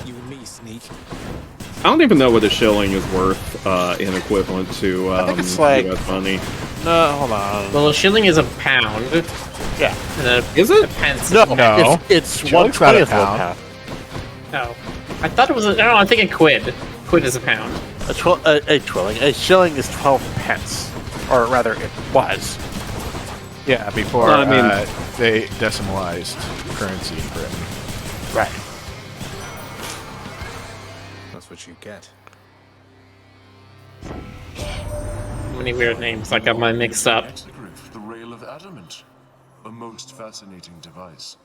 You and me, sneak. I don't even know what a shilling is worth in equivalent to I think it's like... US money. No, hold on. Well, a shilling is a pound. Yeah. Is it? A pence. No, No. it's Shilling's 1/20 not a of one pound. pound. No. I thought it was no, I'm thinking quid. Quid is a pound. A shilling is 12 pence. Or rather, it was. Yeah, before Well, I mean- they decimalized currency in Britain. Right. That's what you get. Many weird names. I got mine mixed up. The rail of adamant. A most fascinating device.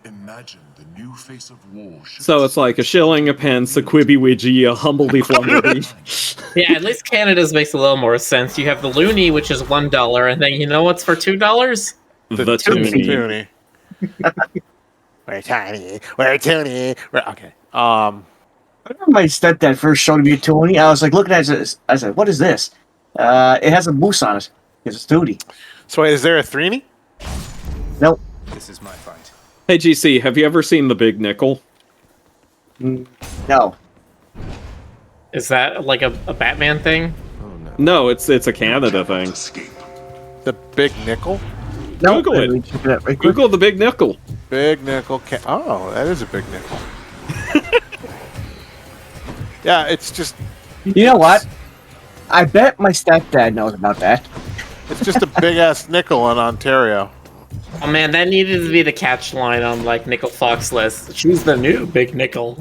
Imagine the new face of war. So it's like a shilling, a pence, a quibby widgy, a humbledy flumbledy. Yeah, at least Canada's makes a little more sense. You have the loonie, which is $1, and then you know what's for $2? The toonie. Toonie. We're tiny. We're toonie. Okay. I remember my stepdad first showed me a toonie. I was like looking at it. I said, "What is this?" It has a moose on it. It's a toonie. So wait, is there a threenie? Nope. This is my fight. Hey, GC, have you ever seen The Big Nickel? No. Is that like a Batman thing? No, it's a Canada thing. The Big Nickel? No. Google it. Google The Big Nickel. Big Nickel. Oh, that is a big nickel. Yeah, it's just... You know what? I bet my stepdad knows about that. It's just a big-ass nickel in Ontario. Oh man, that needed to be the catch line on like Nickel Fox list. She's the new big nickel.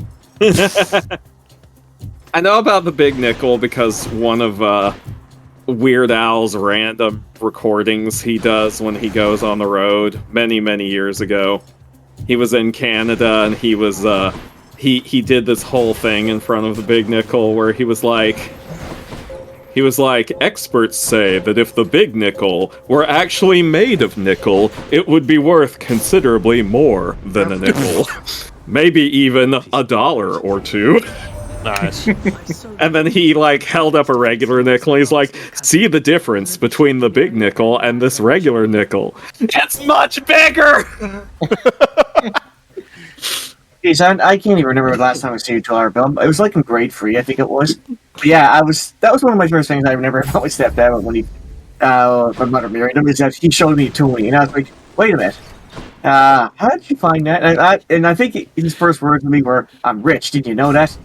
I know about the Big Nickel because one of Weird Al's random recordings he does when he goes on the road many, many years ago. He was in Canada and he was he did this whole thing in front of the Big Nickel where he was like, experts say that if the Big Nickel were actually made of nickel, it would be worth considerably more than a nickel. Maybe even $1 or $2. Nice. And then he like held up a regular nickel and he's like, see the difference between the Big Nickel and this regular nickel. It's much bigger! Geez, I can't even remember the last time I seen a $2 bill. It was like in grade 3, I think it was. But yeah, that was one of my first things I remember about my stepdad when my mother married him, is that he showed me a toonie, and I was like, wait a minute. How did you find that? And I think his first words to me were, I'm rich, did you know that?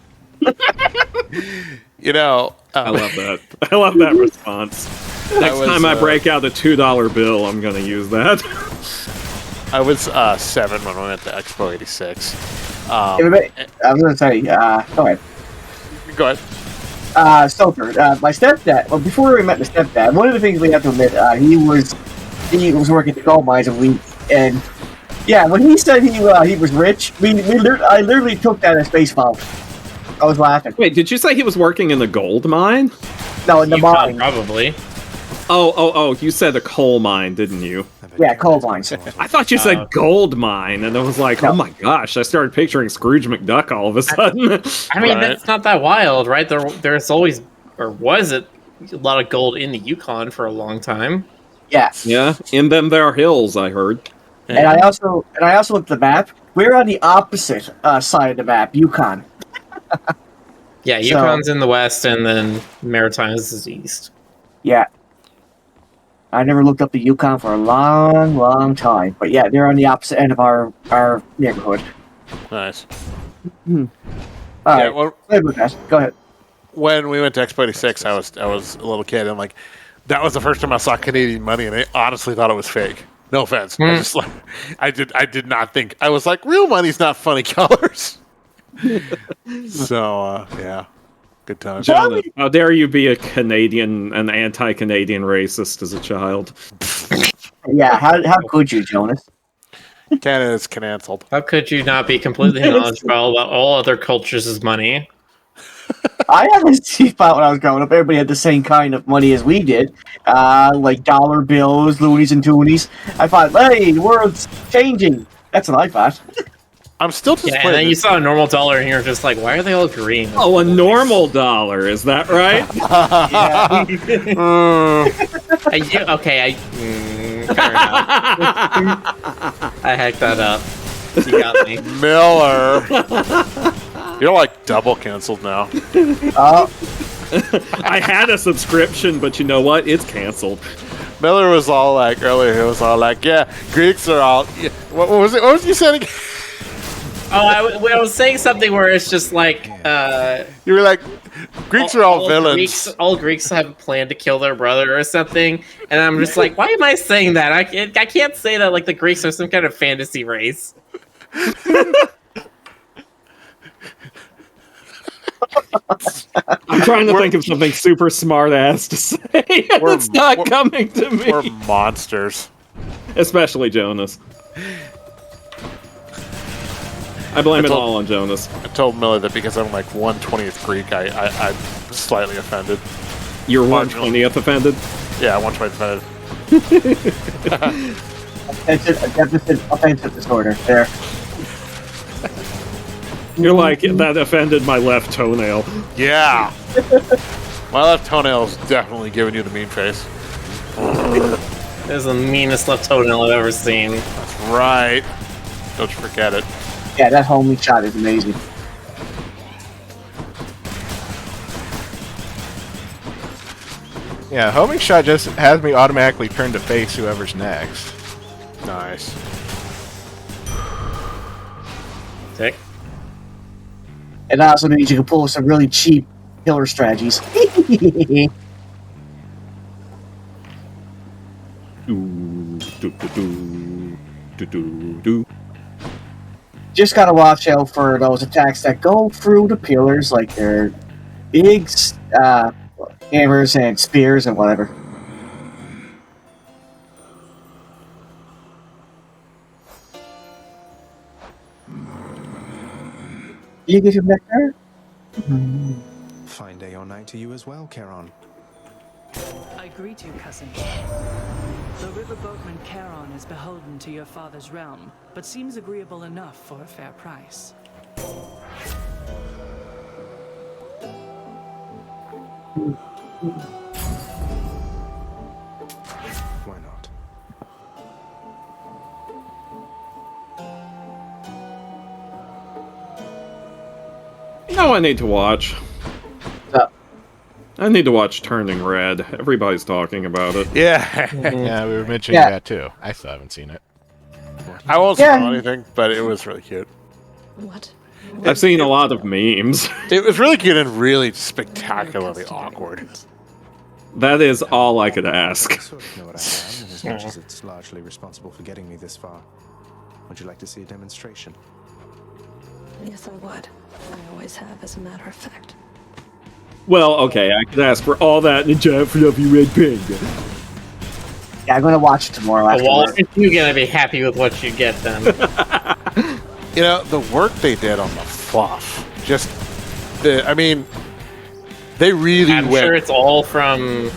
You know, I love that. I love that response. Next time I break out a $2 bill, I'm gonna use that. I was 7 when we went to Expo 86. I was going to say, go ahead. Go ahead. Stoker, my stepdad, well, before we met the stepdad, one of the things we have to admit, he was working at the gold mines and yeah, when he said he was rich, I literally took that as baseball. I was laughing. Wait, did you say he was working in the gold mine? No, in the mine. Probably. Oh, you said a coal mine, didn't you? Yeah, coal mines. I thought you said gold mine, and I was like, oh my gosh, I started picturing Scrooge McDuck all of a sudden. I mean, that's not that wild, right? There's always, or was it, a lot of gold in the Yukon for a long time. Yeah. Yeah, in them there hills, I heard. And I also looked at the map. We're on the opposite side of the map, Yukon. Yeah, Yukon's in the west, and then Maritimes is east. Yeah. I never looked up the Yukon for a long, long time. But yeah, they're on the opposite end of our neighborhood. Nice. All right. Well, go ahead. When we went to Expo 86, I was a little kid, and like that was the first time I saw Canadian money, and I honestly thought it was fake. No offense. I just like I did not think. I was like, real money's not funny colors. So yeah. Good time. Jonah, how dare you be an anti-Canadian racist as a child? Yeah, how could you, Jonas? Canada's canceled. How could you not be completely knowledgeable about all other cultures' money? I honestly thought when I was growing up, everybody had the same kind of money as we did, like dollar bills, loonies and toonies. I thought, hey, the world's changing. That's what I thought. I'm still disappointed. Yeah, and then you saw a normal dollar, and you're just like, why are they all green? Oh, a normal dollar, is that right? Fair enough. I hacked that up. You got me. Miller. You're like double canceled now. I had a subscription, but you know what? It's canceled. Miller was all like, earlier, he was all like, yeah, Greeks are all... Yeah. What was it? What was you saying again? Oh, I was saying something where it's just like... you were like, Greeks are all villains. All Greeks have a plan to kill their brother or something, and I'm just like, why am I saying that? I can't say that like the Greeks are some kind of fantasy race. I'm trying to think of something super smart ass to say. It's not coming to me. We're monsters. Especially Jonas. I blame it all on Jonas. I told Miller that because I'm like 1/20th Greek, I'm slightly offended. You're 1/20th offended? Yeah, 1/20th offended. Offensive disorder. There. You're like, that offended my left toenail. Yeah. My left toenail is definitely giving you the mean face. This is the meanest left toenail I've ever seen. That's right. Don't you forget it. Yeah, that homing shot is amazing. Yeah, homing shot just has me automatically turn to face whoever's next. Nice. Sick. It also means you can pull some really cheap killer strategies. just gotta watch out for those attacks that go through the pillars, like their big hammers and spears and whatever. You get him back there? Fine day or night to you as well, Charon. I greet you, cousin. The riverboatman Charon is beholden to your father's realm, but seems agreeable enough for a fair price. Why not? You know, I need to watch. I need to watch Turning Red. Everybody's talking about it. Yeah. Yeah, we were mentioning that too. I still haven't seen it. I won't spoil anything, but it was really cute. What? I've seen a lot of memes. It was really cute and really spectacularly awkward. That is all I could ask. I sort of know what I am, and as much as it's largely responsible for getting me this far. Would you like to see a demonstration? Yes, I would. I always have, as a matter of fact. Well, okay, I could ask for all that in a giant fluffy red panda. Yeah, I'm gonna watch it tomorrow after Well, work. you're gonna be happy with what you get then. You know, the work they did on the fluff, just, I mean, they really I'm went. sure it's all from.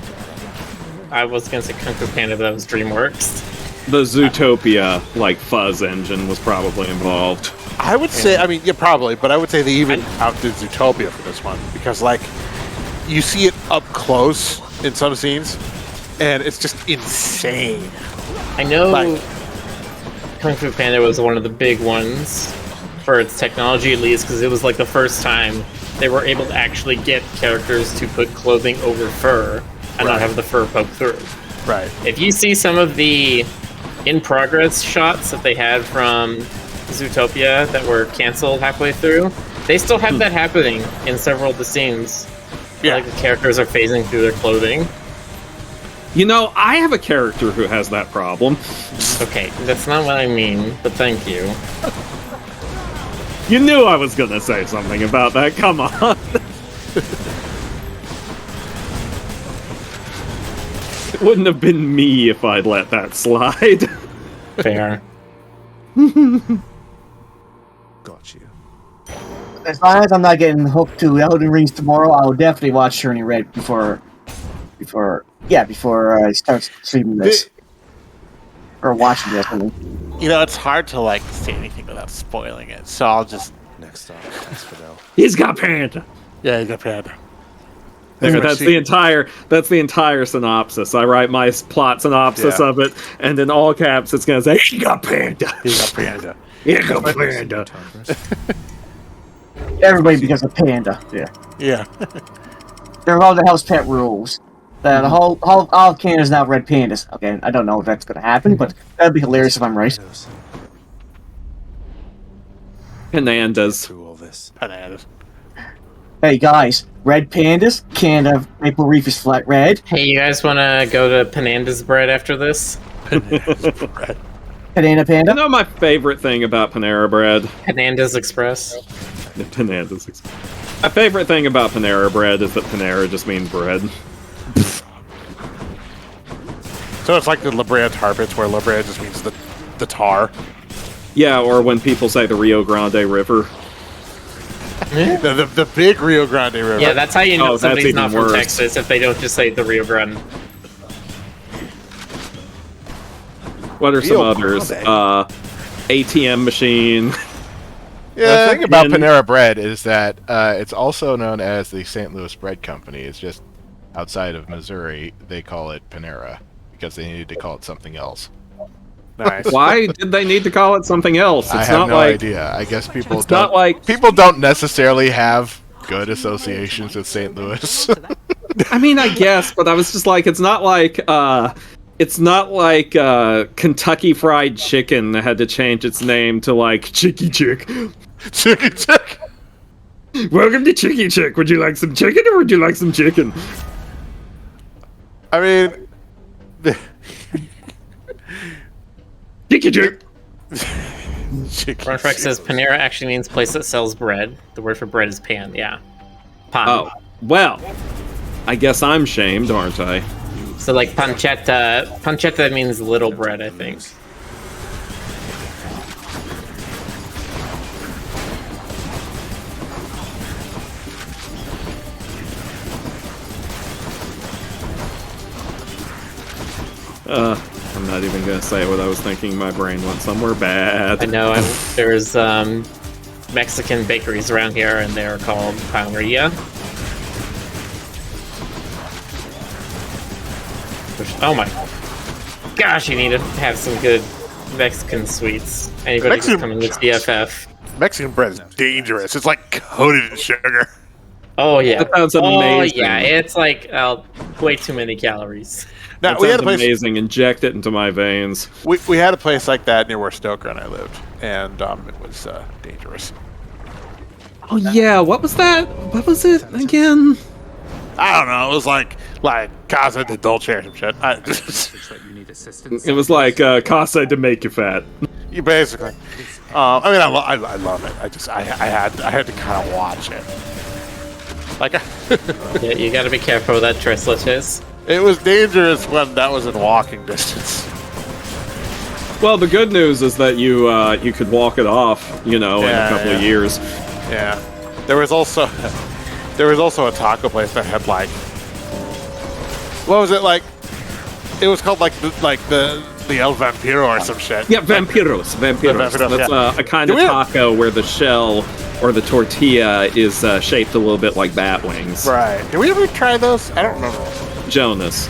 I was gonna say Kung Fu Panda, but that was DreamWorks. The Zootopia, like, fuzz engine was probably involved. I would say, I mean, yeah, probably, but I would say they even outdid Zootopia for this one because, like, you see it up close in some scenes, and it's just insane. I know Kung Fu Panda was one of the big ones for its technology, at least, because it was like the first time they were able to actually get characters to put clothing over fur and not have the fur poke through. Right. If you see some of the in-progress shots that they had from Zootopia that were canceled halfway through, they still have that happening in several of the scenes. Yeah. Like the characters are phasing through their clothing. You know, I have a character who has that problem. Okay, that's not what I mean, but thank you. You knew I was gonna say something about that, come on. It wouldn't have been me if I'd let that slide. Fair. Got you. As long as I'm not getting hooked to Elden Rings tomorrow, I'll definitely watch Turning Red before I start streaming this. Or watching this, I mean. You know, it's hard to, like, say anything without spoiling it, so I'll just... Next up, Asphodel. He's got Panda. Yeah, he's got Panda. That's the entire synopsis. I write my plot synopsis of it, and in all caps, it's gonna say, "He got Panda. He got Panda. He got Panda." Everybody because of Panda. Yeah. Yeah. They're all the house pet rules. The whole all of Canada's now red pandas. Okay, I don't know if that's gonna happen, but that'd be hilarious if I'm right. Penandas. Through all this. Penandas. Hey guys, red pandas. Canada Maple Reef is flat red. Hey, you guys want to go to Pananda's Bread after this? Pananda Panda. You know my favorite thing about Panera Bread? Pananda's Express. Pananda's Express. My favorite thing about Panera Bread is that Panera just means bread. So it's like the La Brea tar pits, where La Brea just means the tar. Yeah, or when people say the Rio Grande River. the big Rio Grande River. Yeah, that's how you know somebody's not from worse. Texas, if they don't just say the Rio Grande. What are some Rio others? Grande. ATM machine. Yeah, the thing about Panera Bread is that it's also known as the St. Louis Bread Company. It's just outside of Missouri, they call it Panera because they needed to call it something else. Nice. Why did they need to call it something else? I have no idea. I guess people people don't necessarily have good associations with St. Louis. I mean, I guess, but I was just like, it's not like Kentucky Fried Chicken had to change its name to like Chicky Chick. Chicky Chick. Welcome to Chicky Chick. Would you like some chicken or would you like some chicken? I mean, Chicky Chick. Runfrex says Panera actually means place that sells bread. The word for bread is pan. Yeah. Pan. Oh, well. I guess I'm shamed, aren't I? So like pancetta. Pancetta means little bread, I think. I'm not even gonna say what I was thinking. My brain went somewhere bad. I know. There's Mexican bakeries around here, and they're called paneria. Oh my gosh, you need to have some good Mexican sweets. Anybody can come in with TFF. Mexican bread is dangerous. It's like coated in sugar. Oh yeah, that sounds amazing. Oh yeah, it's like way too many calories. Now, that we had sounds a place, amazing. Inject it into my veins. We had a place like that near where Stoker and I lived, and it was dangerous. Oh yeah, what was that? What was it again? I don't know. It was like Casa de Dolce or some shit. It was like Casa de make you fat. You basically. I mean, I love it. I had to kind of watch it. Like, yeah, you got to be careful with that Trislitis. It was dangerous when that was in walking distance. Well, the good news is that you could walk it off, in a couple of years. Yeah. There was also a taco place that had like, what was it like? It was called like the El Vampiro or some shit. Yeah, Vampiros. That's yeah. A kind of taco where the shell or the tortilla is shaped a little bit like bat wings. Right. Did we ever try those? I don't remember. Jonas.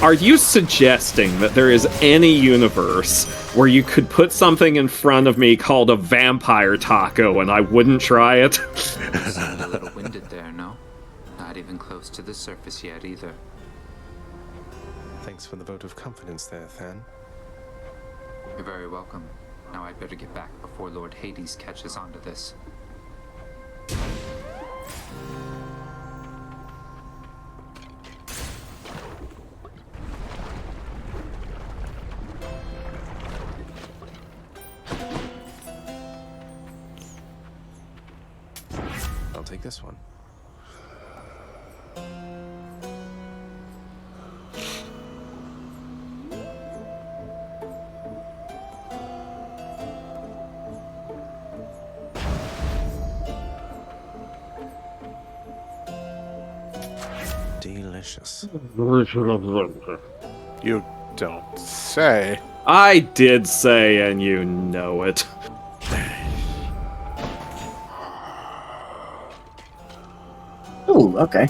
Are you suggesting that there is any universe where you could put something in front of me called a vampire taco and I wouldn't try it? A little winded there, no? Not even close to the surface yet, either. Thanks for the vote of confidence there, Than. You're very welcome. Now I'd better get back before Lord Hades catches on to this. I'll take this one. Delicious. You don't say. I did say, and you know it. Ooh, okay.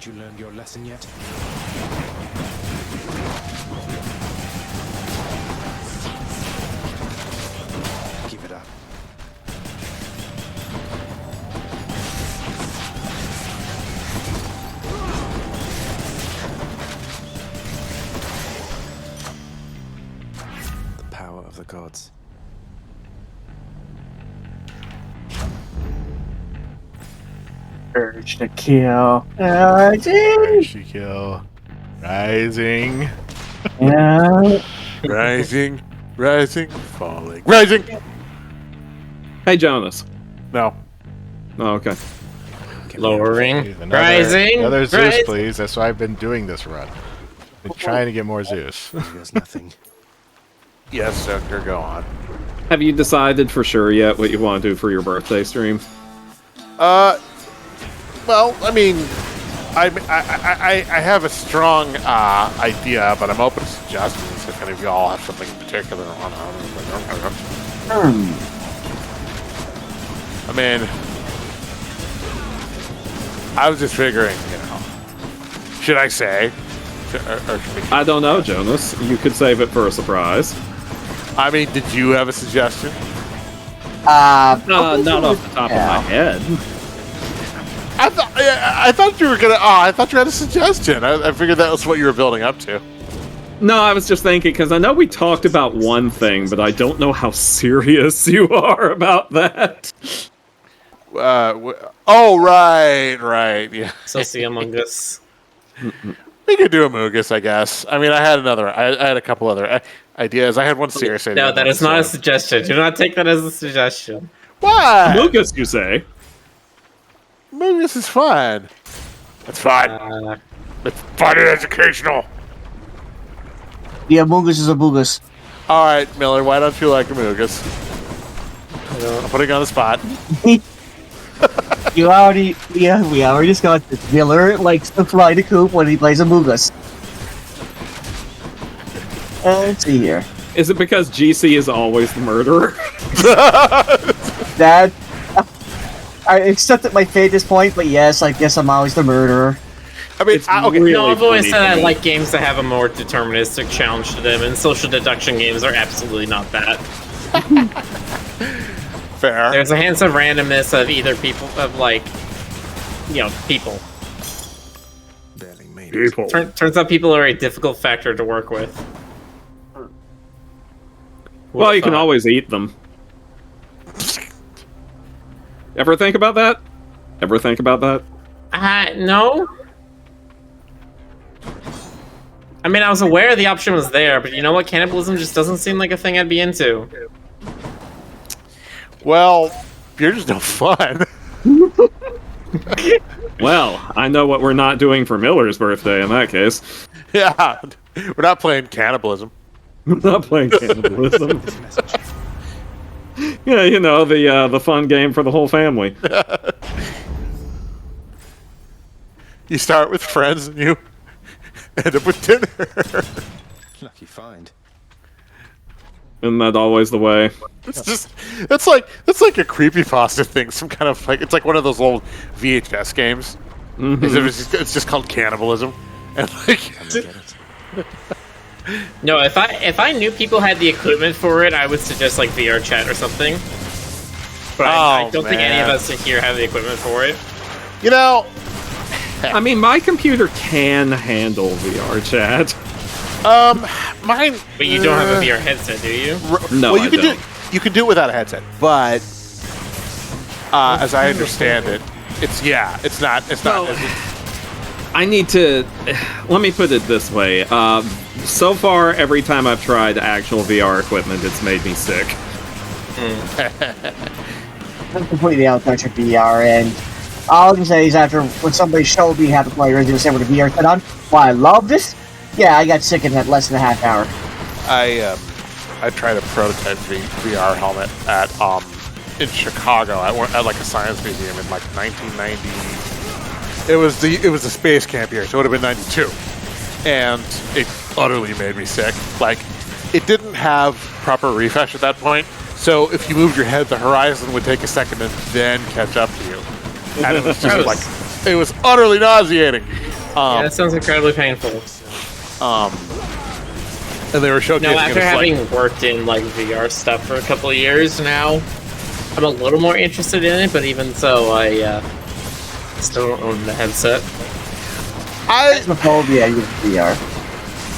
You learned your lesson yet? Keep it up. The power of the gods. Urge to kill. Urge to kill. Rising. Yeah. Rising, falling. Rising! Hey, Jonas. No. Oh, okay. Lowering. Rising. Another Zeus, Rise. please. That's why I've been doing this run. Been trying to get more Zeus. There's nothing. Yes, Stoker, go on. Have you decided for sure yet what you want to do for your birthday stream? Well, I mean, I have a strong idea, but I'm open to suggestions if any of y'all have something in particular on. I mean, I was just figuring, should I say? Or should we... I don't know, Jonas. You could save it for a surprise. I mean, did you have a suggestion? Not off the top of my head. I thought you were gonna. Oh, I thought you had a suggestion. I figured that was what you were building up to. No, I was just thinking, because I know we talked about one thing, but I don't know how serious you are about that. Right, yeah. So see Among Us. We could do Among Us, I guess. I mean, I had a couple other ideas. I had one serious idea. No, that is not a suggestion. Do not take that as a suggestion. Why? Among Us, you say? Among Us is fun. It's fun. It's fun and educational. Yeah, Among Us is Among Us. All right, Miller, why don't you like Among Us? I'm putting you on the spot. We already discussed this. Miller likes to fly the coop when he plays Among Us. Let's see here. Is it because GC is always the murderer? That I accepted my fate at this point, but yes, I guess I'm always the murderer. I mean, really no, I've always funny said to I me. like games that have a more deterministic challenge to them, and social deduction games are absolutely not that. Fair. There's a hint of randomness of either people, of like, people. People. Turns out people are a difficult factor to work with. Well, you can always eat them. Ever think about that? No. I mean, I was aware the option was there, but you know what? Cannibalism just doesn't seem like a thing I'd be into. Well, you're just no fun. Well, I know what we're not doing for Miller's birthday in that case. Yeah, we're not playing cannibalism. We're not playing cannibalism. Yeah, the fun game for the whole family. You start with friends and you end up with dinner. Lucky find. Isn't that always the way? That's like a creepypasta thing. Some kind of it's like one of those old VHS games. Mm-hmm. It's just called cannibalism, and No, if I knew people had the equipment for it, I would suggest like VR chat or something. But I don't think any of us here have the equipment for it. I mean, my computer can handle VR chat. Mine. But you don't have a VR headset, do you? No, well, I don't. You can do it without a headset, but as I understand it, it's not. I need to. Let me put it this way. So far, every time I've tried actual VR equipment, it's made me sick. I'm completely out of touch with VR, and all I can say is after when somebody showed me how to play Resident Evil with a VR set on, while I love this, yeah, I got sick in that less than a half hour. I tried a prototype VR helmet in Chicago at like a science museum in like 1990. It was the space camp year, so it would have been 92, and it utterly made me sick. Like, it didn't have proper refresh at that point, so if you moved your head, the horizon would take a second and then catch up to you, and it was just it was utterly nauseating. Yeah, that sounds incredibly painful. And they were showcasing. No, after having worked in like VR stuff for a couple of years now, I'm a little more interested in it. But even so, I still don't own the headset. Phasmophobia with VR.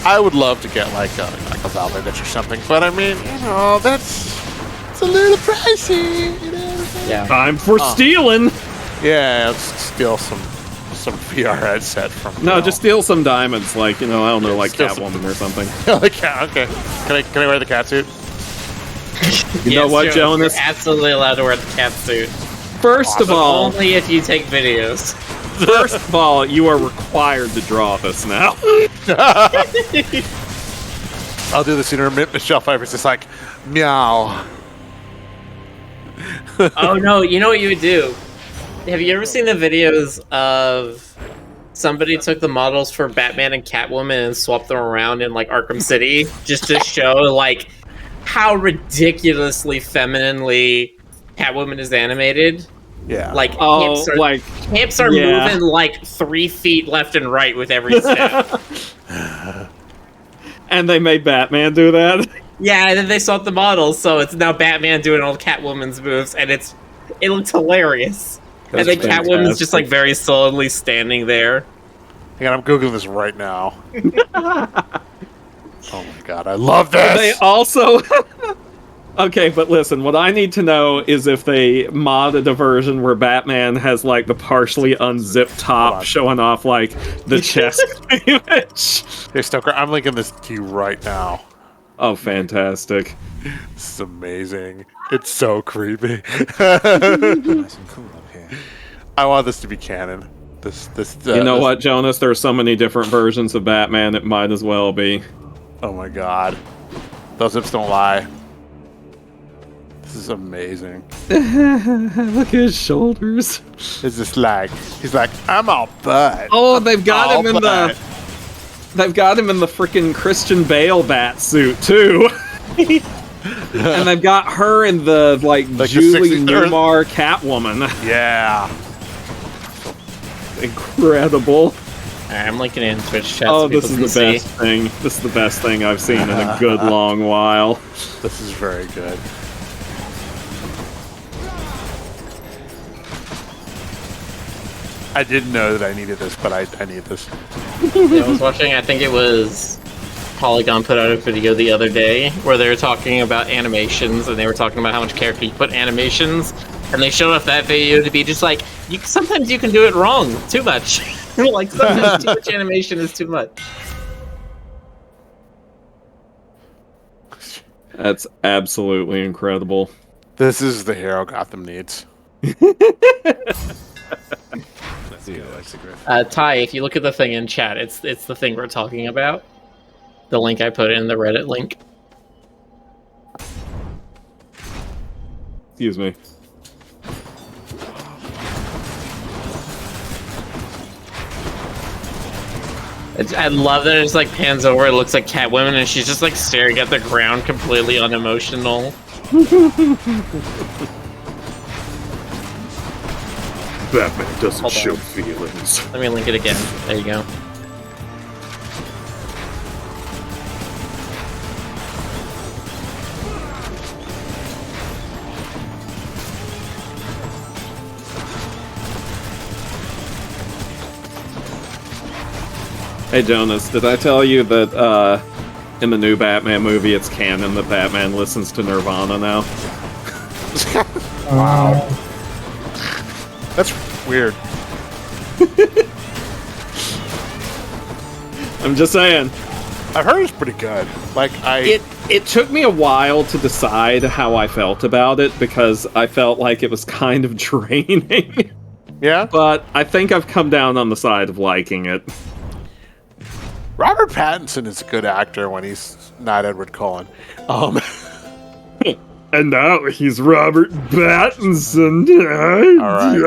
I would love to get like a Valve Edge or something, but I mean, it's a little pricey. Yeah. Time for stealing. Yeah, let's steal some VR headset from. No, just steal some diamonds, like I don't know, like Catwoman or something. Okay. Can I wear the cat suit? You know what, Jonas? You're absolutely allowed to wear the cat suit. First of all, only if you take videos. First of all, you are required to draw this now. I'll do this intermittent Michelle Pfeiffer's just like meow. Oh no, you know what you would do? Have you ever seen the videos of somebody took the models for Batman and Catwoman and swapped them around in like Arkham City just to show like how ridiculously femininely Catwoman is animated? Yeah. Like hips are moving like 3 feet left and right with every step. And they made Batman do that? Yeah, and then they swapped the models, so it's now Batman doing all Catwoman's moves, and it looks hilarious. That's and then Catwoman's just like fantastic. very slowly standing there. Hang on, I'm googling this right now. Oh my god, I love this! They also... Okay, but listen, what I need to know is if they modded a version where Batman has, like, the partially unzipped top showing off, like, the chest image. Hey, Stoker, I'm linking this to you right now. Oh, fantastic. This is amazing. It's so creepy. Nice and cool up here. I want this to be canon. You know what, Jonas? There are so many different versions of Batman, it might as well be. Oh my god. Those zips don't lie. This is amazing. Look at his shoulders. It's just like, he's like, I'm all butt. Oh, they've got him in butt. They've got him in the freaking Christian Bale bat suit, too. And they've got her in the, like Julie Newmar Catwoman. Yeah. Incredible. I'm linking in Twitch chat. Oh, so this is the see. best thing. This is the best thing I've seen in a good long while. This is very good. I didn't know that I needed this, but I need this. I was watching, I think it was Polygon put out a video the other day where they were talking about animations, and they were talking about how much character you put in animations, and they showed off that video to be just like, sometimes you can do it wrong, too much. Like, sometimes too much animation is too much. That's absolutely incredible. This is the hero Gotham needs. Ty, if you look at the thing in chat, it's the thing we're talking about. The link I put in the Reddit link. Excuse me. I love that it just like pans over, it looks like Catwoman, and she's just like staring at the ground completely unemotional. Batman doesn't Hold show on. feelings. Let me link it again. There you go. Hey Jonas, did I tell you that in the new Batman movie it's canon that Batman listens to Nirvana now? Wow. That's weird. I'm just saying. I've heard it's pretty good. Like, It took me a while to decide how I felt about it because I felt like it was kind of draining. Yeah? But I think I've come down on the side of liking it. Robert Pattinson is a good actor when he's not Edward Cullen. And now he's Robert Pattinson. Alright.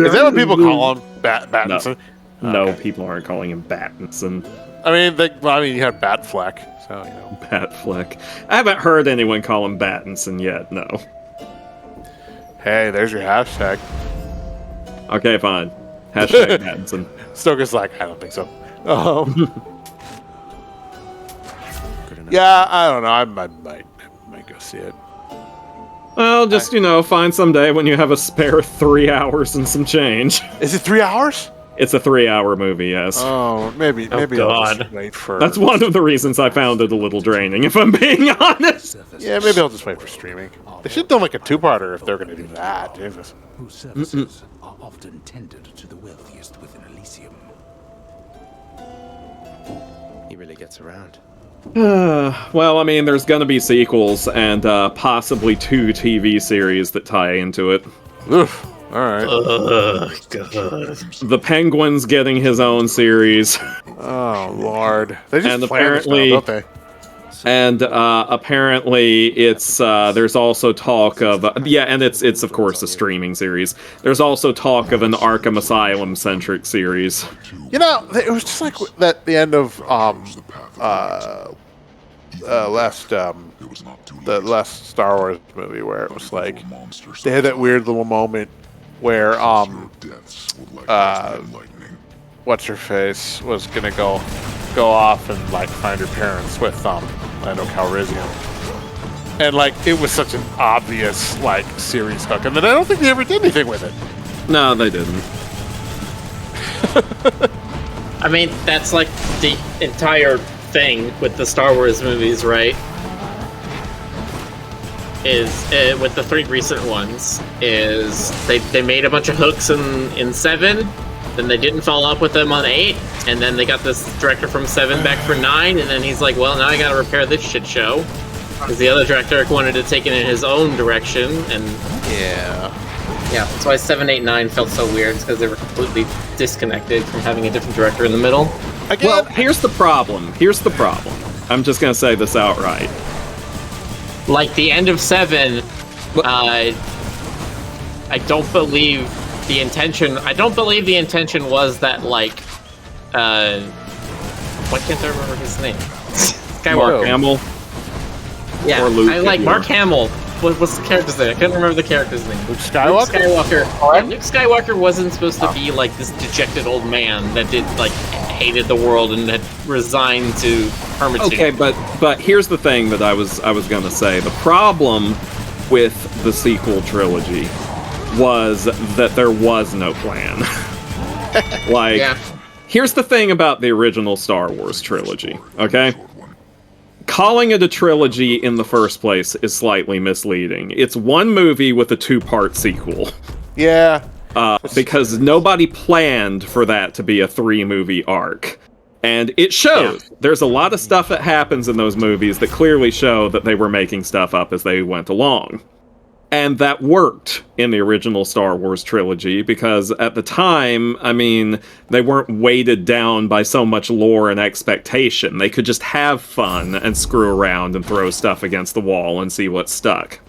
Is that what people call him? Pattinson? No, Okay. people aren't calling him Pattinson. I mean, you have Batfleck, so, you know. Batfleck. I haven't heard anyone call him Pattinson yet, no. Hey, there's your hashtag. Okay, fine. Hashtag Pattinson. Stoker's like, I don't think so. Yeah, I don't know. I might go see it. Well, just, find some day when you have a spare 3 hours and some change. Is it 3 hours? It's a 3-hour movie, yes. Oh, maybe I'll just wait for... That's one of the reasons I found it a little draining, if I'm being honest. Yeah, maybe I'll just wait for streaming. They should do like a two-parter if they're going to do that. Jesus. Whose services are often tendered to the wealthiest within Elysium. He really gets around. Well, I mean, there's gonna be sequels and possibly 2 TV series that tie into it. Oof. Alright. God. The Penguin's getting his own series. Oh, Lord. They just And plan this now, apparently, don't they? and apparently it's there's also talk of and it's of course a streaming series. There's also talk of an Arkham Asylum centric series. You know, it was just like that the end of the last Star Wars movie where it was like they had that weird little moment where what's her face was gonna go off and like find her parents with Lando Calrissian. And like it was such an obvious like series hook, and then I don't think they ever did anything with it. No, they didn't. I mean, that's like the entire thing with the Star Wars movies, right? Is with the 3 recent ones, is they made a bunch of hooks in 7, then they didn't follow up with them on 8, and then they got this director from 7 back for 9, and then he's like, well, now I gotta repair this shit show. Because the other director wanted to take it in his own direction, and... Yeah, that's why 7, 8, 9 felt so weird, because they were completely disconnected from having a different director in the middle. Again, well, here's the problem. I'm just gonna say this outright. Like, the end of 7, I don't believe the intention was that, like, why can't I remember his name? Skywalker. Mark Hamill. Yeah, or Luke, I like Mark Hamill. What's the character's name? I couldn't remember the character's name. Luke Skywalker? Luke Skywalker wasn't supposed to be like this dejected old man that hated the world and had resigned to hermitude. Okay, but here's the thing that I was gonna say. The problem with the sequel trilogy was that there was no plan. Here's the thing about the original Star Wars trilogy, okay? Calling it a trilogy in the first place is slightly misleading. It's one movie with a 2-part sequel. Yeah. Because nobody planned for that to be a 3-movie arc. And it shows. Yeah. There's a lot of stuff that happens in those movies that clearly show that they were making stuff up as they went along. And that worked in the original Star Wars trilogy because at the time, I mean, they weren't weighted down by so much lore and expectation. They could just have fun and screw around and throw stuff against the wall and see what stuck.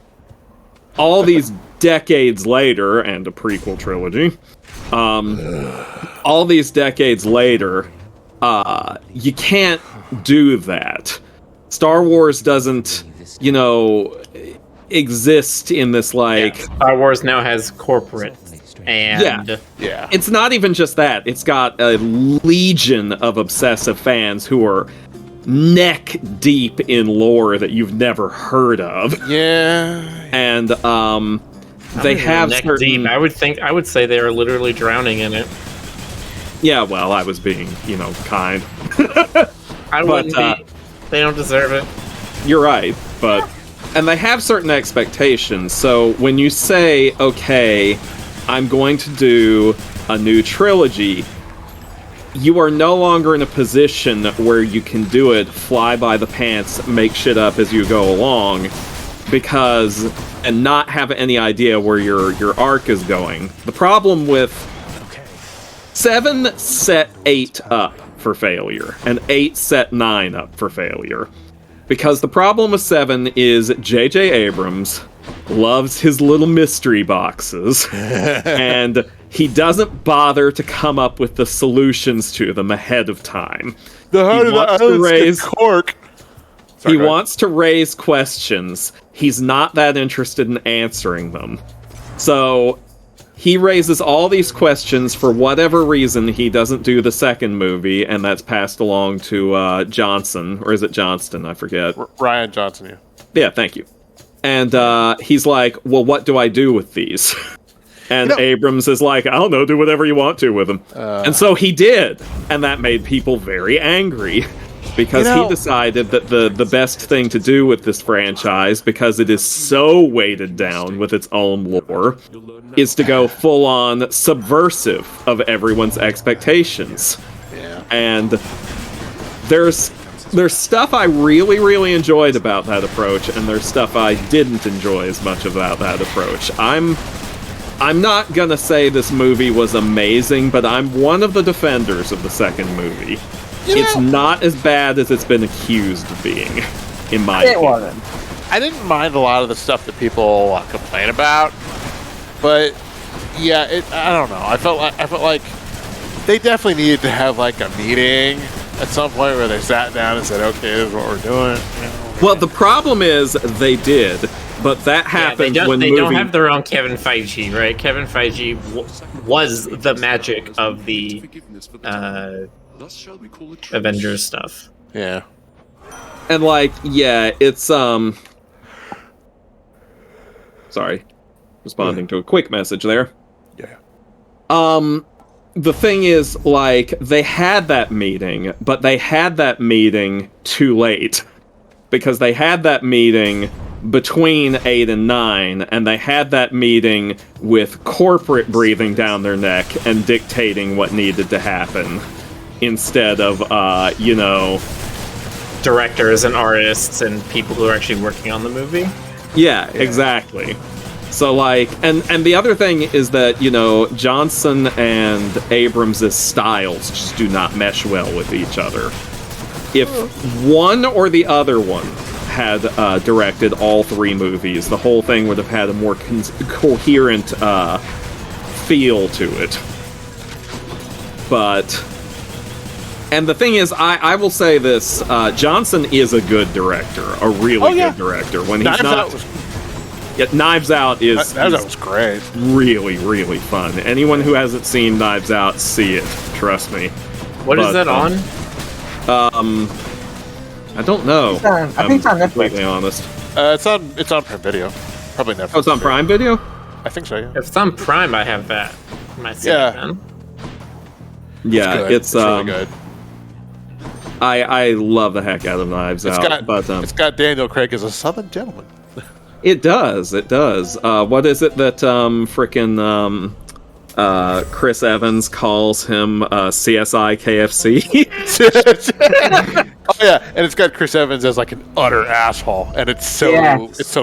All these decades later, and a prequel trilogy, all these decades later, you can't do that. Star Wars doesn't, exist in this Star Wars now has corporate and it's not even just that. It's got a legion of obsessive fans who are neck deep in lore that you've never heard of. And they have neck certain deep. I would say they are literally drowning in it. Yeah, well, I was being, kind. I wouldn't be. They don't deserve it. You're right, but and they have certain expectations, so when you say, okay, I'm going to do a new trilogy, you are no longer in a position where you can do it, fly by the pants, make shit up as you go along, and not have any idea where your arc is going. The problem with 7 set 8 up for failure, and 8 set 9 up for failure. Because the problem with 7 is J.J. Abrams loves his little mystery boxes, and he doesn't bother to come up with the solutions to them ahead of time. The heart of the island's cork. He wants to raise questions. He's not that interested in answering them. So he raises all these questions. For whatever reason, he doesn't do the second movie, and that's passed along to Johnson, or is it Johnston? I forget. Rian Johnson, yeah. Yeah, thank you. And he's like, well, what do I do with these? And Abrams is like, I don't know, do whatever you want to with them. And so he did, and that made people very angry. Because he decided that the best thing to do with this franchise, because it is so weighted down with its own lore, is to go full-on subversive of everyone's expectations. Yeah. And there's stuff I really, really enjoyed about that approach, and there's stuff I didn't enjoy as much about that approach. I'm not gonna say this movie was amazing, but I'm one of the defenders of the second movie. It's not as bad as it's been accused of being, in my opinion. I didn't mind a lot of the stuff that people complain about, but yeah, I don't know. I felt like they definitely needed to have like a meeting at some point where they sat down and said, "Okay, this is what we're doing." Well, the problem is they did, but that happened when they don't have their own Kevin Feige, right? Kevin Feige was the magic of the Avengers stuff. Yeah. And like, yeah, it's sorry, responding to a quick message there. Yeah. The thing is, like, they had that meeting, but they had that meeting too late. Because they had that meeting between 8 and 9, and they had that meeting with corporate breathing down their neck and dictating what needed to happen. Instead of, you know... directors and artists and people who are actually working on the movie. Yeah, exactly. So, like, and the other thing is that, you know, Johnson and Abrams' styles just do not mesh well with each other. If one or the other one had directed all 3 movies, the whole thing would have had a more coherent feel to it. But... And the thing is, I will say this, Johnson is a good director, a really good director. When he's Knives Out is great. Really, really fun. Anyone who hasn't seen Knives Out, see it. Trust me. What is that on? I don't know. I think it's on Netflix. Completely honest. It's on Prime Video. Probably Netflix. Oh, it's on Prime Video? I think so, yeah. If it's on Prime, I have that. Yeah, it's really good. I love the heck out of Knives Out. It's got Daniel Craig as a Southern gentleman. It does. What is it that frickin' Chris Evans calls him CSI KFC? Oh yeah, and it's got Chris Evans as like an utter asshole, and it's so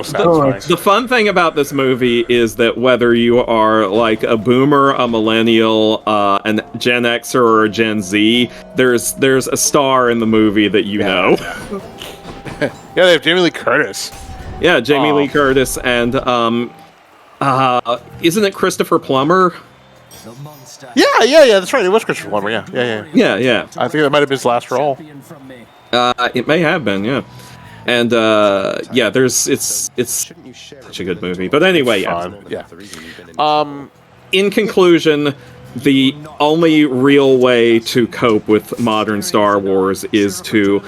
satisfying. The fun thing about this movie is that whether you are like a boomer, a millennial, an Gen Xer, or a Gen Z, there's a star in the movie that you know. Yeah, they have Jamie Lee Curtis. Yeah, Jamie Lee Curtis, and isn't it Christopher Plummer? Yeah, that's right. It was Christopher Plummer. Yeah. I think that might have been his last role. It may have been, yeah. And it's such a good movie. But anyway, in conclusion, the only real way to cope with modern Star Wars is to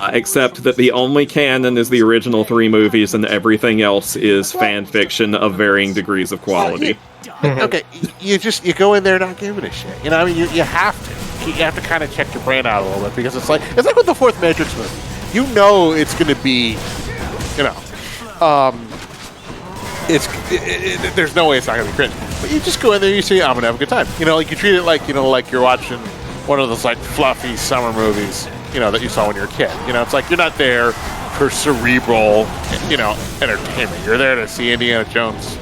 accept that the only canon is the original 3 movies and everything else is fan fiction of varying degrees of quality. Okay, you go in there not giving a shit. You know, I mean, you have to. You have to kind of check your brain out a little bit because it's like with the 4th Matrix movie. You know it's going to be, there's no way it's not going to be cringe. But you just go in there and you say, I'm going to have a good time. You know, like you treat it like, like you're watching one of those like fluffy summer movies, that you saw when you were a kid. It's like you're not there for cerebral, entertainment. You're there to see Indiana Jones,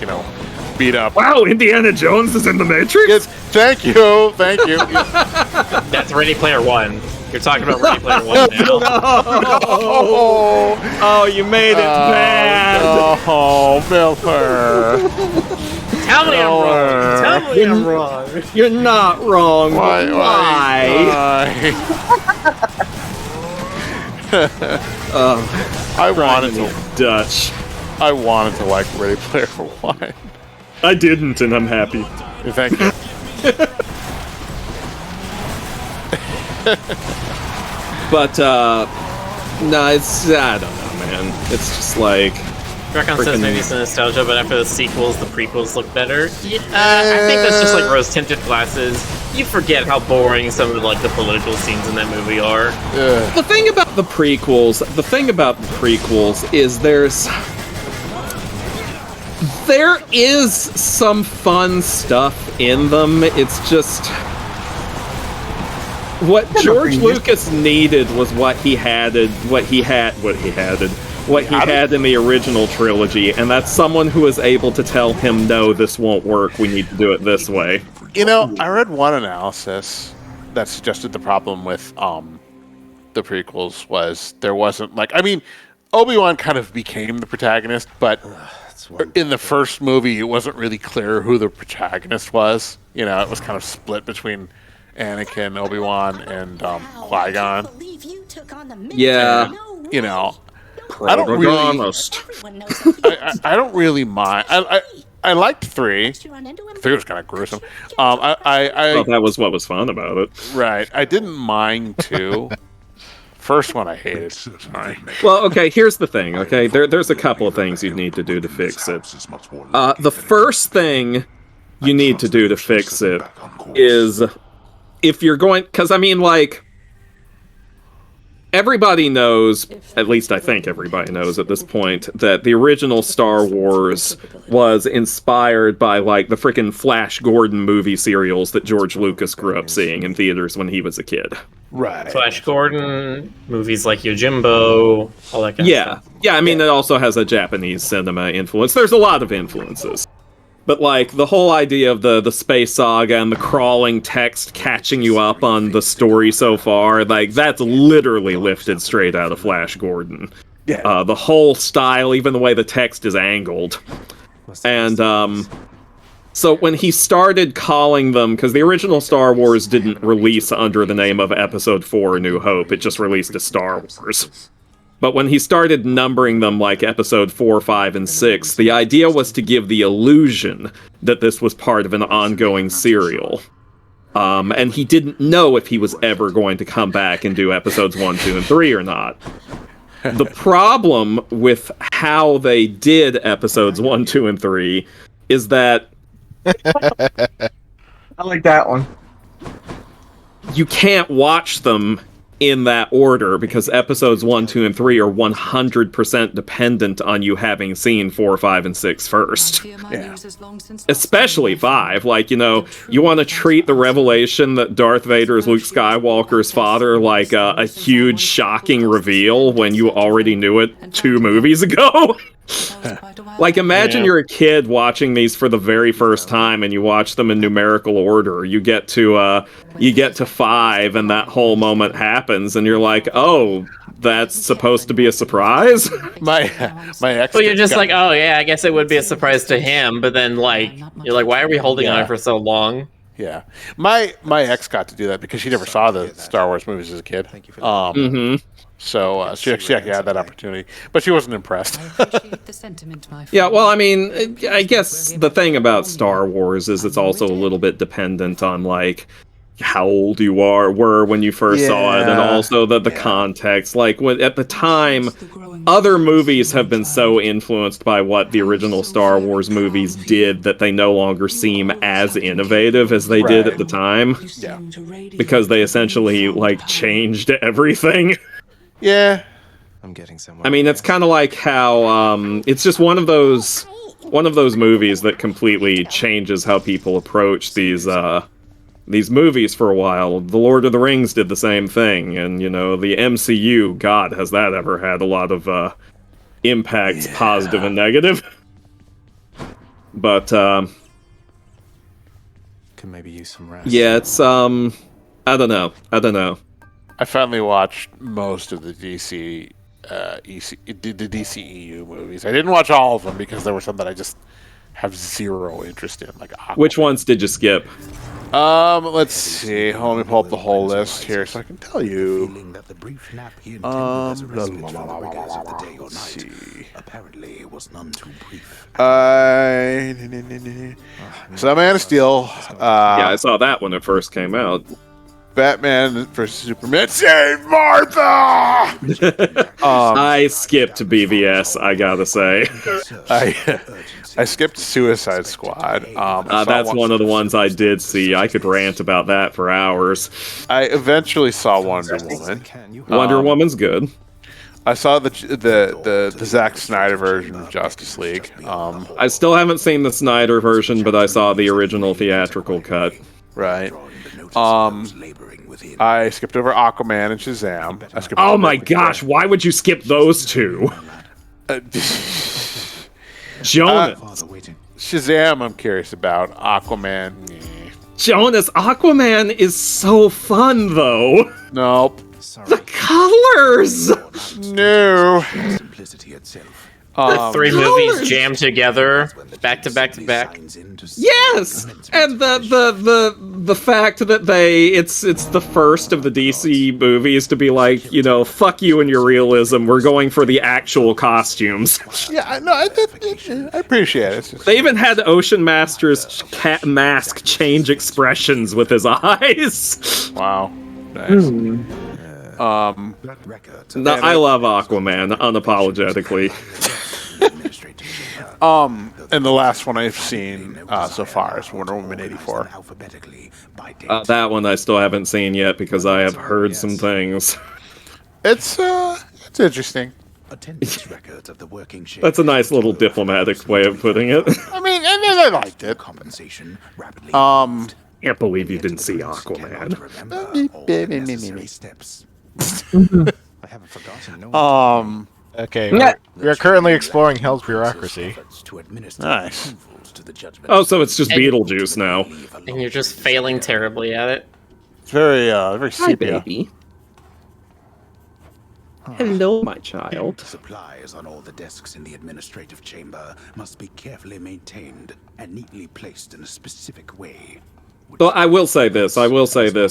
beat up. Wow, Indiana Jones is in the Matrix? Yes, thank you. That's Ready Player One. You're talking about Ready Player One now. Oh, you made it bad. Oh, Miller. Tell me I'm wrong. You're not wrong. Why? I wanted to Dutch. I wanted to like Ready Player One. I didn't, and I'm happy. Thank you. But no, it's I don't know, man. It's just like Recon says maybe it's nostalgia, but after the sequels, the prequels look better. I think that's just like rose-tinted glasses. You forget how boring some of the political scenes in that movie are. The thing about the prequels is there is some fun stuff in them. It's just what George Lucas needed was what he had in the original trilogy, and that's someone who is able to tell him, no, this won't work, we need to do it this way. I read one analysis that suggested the problem with the prequels was there wasn't Obi-Wan kind of became the protagonist, but in the first movie it wasn't really clear who the protagonist was. It was kind of split between Anakin, Obi-Wan, and Qui-Gon. Yeah. I don't really mind. I liked 3. 3 was kind of gruesome. Well, that was what was fun about it. Right. I didn't mind 2. First one I hated. Sorry. Well, okay, here's the thing, okay? There's a couple of things you need to do to fix it. The first thing you need to do to fix it is, if you're going... Because, I mean, like... Everybody knows, at least I think everybody knows at this point, that the original Star Wars was inspired by, like, the frickin' Flash Gordon movie serials that George Lucas grew up seeing in theaters when he was a kid. Right. Flash Gordon, movies like Yojimbo, all that kind of stuff. Yeah, I mean, it also has a Japanese cinema influence. There's a lot of influences. But, like, the whole idea of the space saga and the crawling text catching you up on the story so far, like, that's literally lifted straight out of Flash Gordon. Yeah. The whole style, even the way the text is angled. And, so when he started calling them, because the original Star Wars didn't release under the name of Episode 4 A New Hope, it just released as Star Wars. But when he started numbering them like Episode 4, 5, and 6, the idea was to give the illusion that this was part of an ongoing serial. And he didn't know if he was ever going to come back and do Episodes 1, 2, and 3 or not. The problem with how they did Episodes 1, 2, and 3 is that... I like that one. You can't watch them in that order, because Episodes 1, 2, and 3 are 100% dependent on you having seen 4, 5, and 6 first. Yeah. Especially 5. Like, you know, you want to treat the revelation that Darth Vader is Luke Skywalker's father like a huge, shocking reveal when you already knew it 2 movies ago? Like, imagine you're a kid watching these for the very first time and you watch them in numerical order. You get to 5 and that whole moment happens and you're like, oh, that's supposed to be a surprise? My ex... Well, you're just like, oh yeah, I guess it would be a surprise to him, but then like, you're like, why are we holding on for so long? Yeah. My ex got to do that because she never saw the Star Wars movies as a kid. So she actually had that opportunity, but she wasn't impressed. Yeah, well, I mean, I guess the thing about Star Wars is it's also a little bit dependent on, like, how old you were when you first saw it, and also the context. Like, at the time, other movies have been so influenced by what the original Star Wars movies did that they no longer seem as innovative as they did at the time. Yeah. Because they essentially, like, changed everything. Yeah. I'm getting somewhere. I mean, it's kind of like how it's just one of those movies that completely changes how people approach these movies for a while. The Lord of the Rings did the same thing, and you know, the MCU, God, has that ever had a lot of impacts, positive and negative. But can maybe use some rest. Yeah, it's I don't know. I finally watched most of the DC DCEU movies. I didn't watch all of them because there were some that I just have zero interest in. Like Aquaman. Which ones did you skip? Let's see. Let me pull up the whole list here so I can tell you. Apparently it was none too brief. So Man of Steel. Yeah, I saw that when it first came out. Batman vs Superman. Save Martha! I skipped BVS, I gotta say. I skipped Suicide Squad. That's one of the ones I did see. I could rant about that for hours. I eventually saw Wonder Woman. Wonder Woman's good. I saw the Zack Snyder version of Justice League. I still haven't seen the Snyder version, but I saw the original theatrical cut. Right. I skipped over Aquaman and Shazam. Oh my gosh, why would you skip those two? Jonas. Shazam, I'm curious about. Aquaman, Jonas, Aquaman is so fun, though. Nope. The colors! No. Simplicity itself. The 3 movies jammed together, back to back to back. Yes, and the fact that it's the first of the DC movies to be like, you know, fuck you and your realism. We're going for the actual costumes. Yeah, no, I appreciate it. They even had Ocean Master's cat mask change expressions with his eyes. Wow, nice. No, I love Aquaman unapologetically. And the last one I've seen so far is Wonder Woman 84. That one I still haven't seen yet because I have heard some things. It's interesting. That's a nice little diplomatic way of putting it. I mean, I liked it. Can't believe you didn't see Aquaman. I haven't forgotten. Okay, we're currently exploring Hell's bureaucracy. Nice. Oh, so it's just Beetlejuice now. And you're just failing terribly at it. It's very sepia. Baby. Hello, my child. Supplies on all the desks in the administrative chamber must be carefully maintained and neatly placed in a specific way. Well, I will say this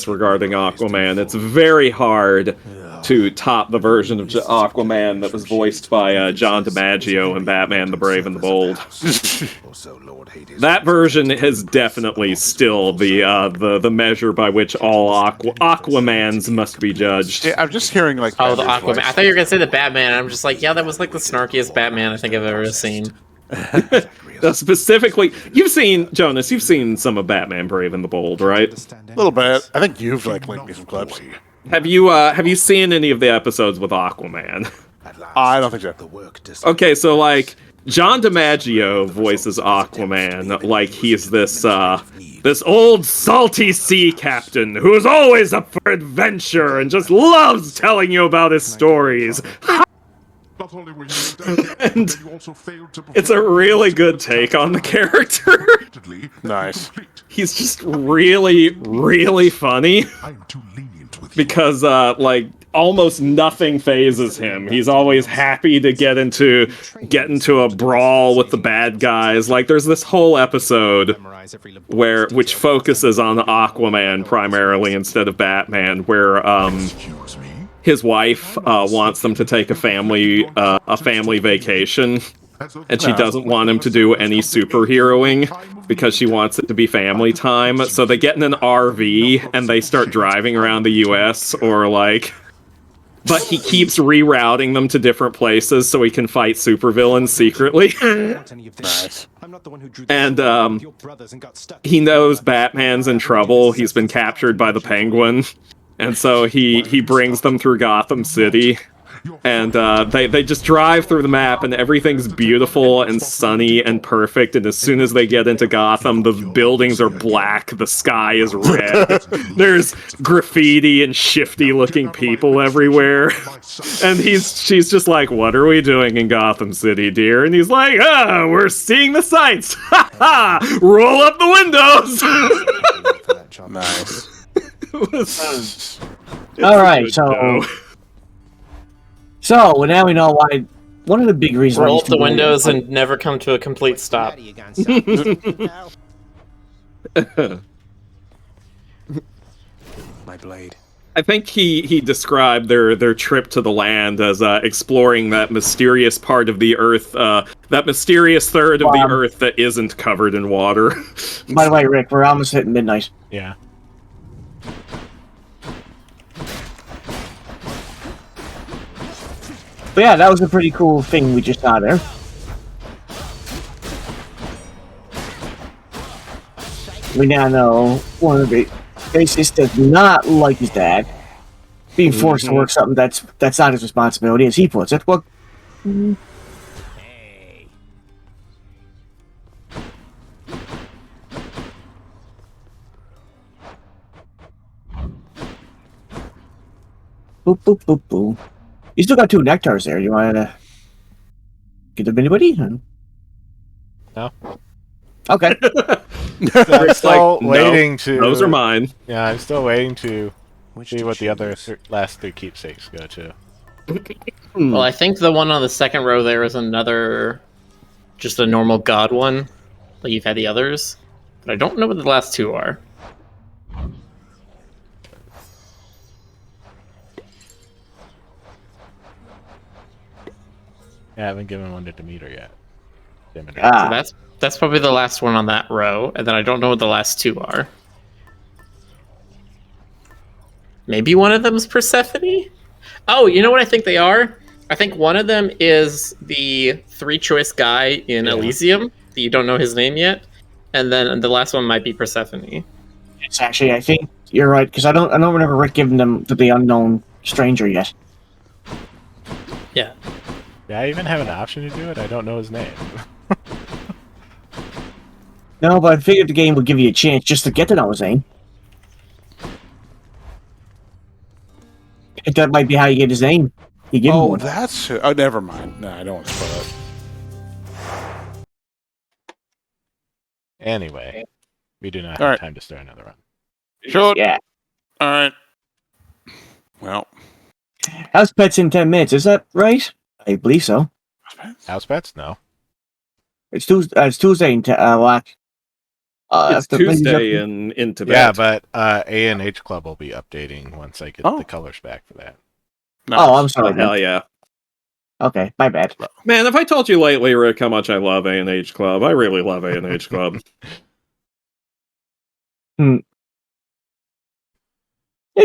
regarding Aquaman. It's very hard to top the version of Aquaman that was voiced by John DiMaggio in Batman the Brave and the Bold. That version is definitely still the measure by which all Aquamans must be judged. Yeah, I'm just hearing like the Aquaman. I thought you were gonna say the Batman. I'm just like, yeah, that was like the snarkiest Batman I think I've ever seen. Specifically, you've seen some of Batman Brave and the Bold, right? A little bit. I think you've linked me some clips. Have you seen any of the episodes with Aquaman? I don't think so. Okay, so John DiMaggio voices Aquaman like he's this old salty sea captain who is always up for adventure and just loves telling you about his stories. And it's a really good take on the character. Nice. He's just really, really funny. Because almost nothing phases him. He's always happy to get into a brawl with the bad guys. Like there's this whole episode which focuses on Aquaman primarily instead of Batman, where his wife wants them to take a family vacation, and she doesn't want him to do any superheroing because she wants it to be family time. So they get in an RV and they start driving around the U.S. But he keeps rerouting them to different places so he can fight supervillains secretly. Nice. And he knows Batman's in trouble. He's been captured by the Penguin. And so he brings them through Gotham City, and they just drive through the map, and everything's beautiful and sunny and perfect. And as soon as they get into Gotham, the buildings are black, the sky is red, there's graffiti and shifty-looking people everywhere. And she's just like, "What are we doing in Gotham City, dear?" And he's like, "We're seeing the sights. Ha ha! Roll up the windows." Nice. Alright, so now we know why. One of the big reasons roll up the windows and never come to a complete stop. My blade. I think he described their trip to the land as exploring that mysterious part of the Earth, that mysterious third of the Earth that isn't covered in water. By the way, Rick, we're almost hitting midnight. Yeah. But yeah, that was a pretty cool thing we just saw there. We now know one of the basis does not like his dad being forced to work something that's not his responsibility, as he puts it. Well, boop boop boop boop. You still got 2 nectars there. You want to get them anybody? No. Okay. I'm still waiting to. Those are mine. Yeah, I'm still waiting to see what the other last 3 keepsakes go to. Well, I think the one on the second row there is just a normal god one. Like you've had the others, but I don't know what the last 2 are. I haven't given one to Demeter yet. So that's probably the last one on that row, and then I don't know what the last 2 are. Maybe one of them is Persephone? Oh, you know what I think they are? I think one of them is the three-choice guy in Elysium, that you don't know his name yet. And then the last one might be Persephone. It's actually, I think you're right, because I don't remember Rick giving them to the unknown stranger yet. Yeah. Yeah, I even have an option to do it. I don't know his name. No, but I figured the game would give you a chance just to get to know his name. If that might be how you get his name. You give him one. That's who. Oh, never mind. No, I don't want to spoil it. Anyway, we do not All have right. time to start another run. Sure. Yeah. All right. Well, House Pet's in 10 minutes, is that right? I believe so. House Pets? No. It's Tuesday in Lack. It's Tuesday in Tibet. Yeah, but A&H Club will be updating once I get the colors back for that. Oh, I'm sorry. Oh, hell yeah. Okay, my bad. Man, if I told you lately, Rick, how much I love A&H Club, I really love A&H Club. You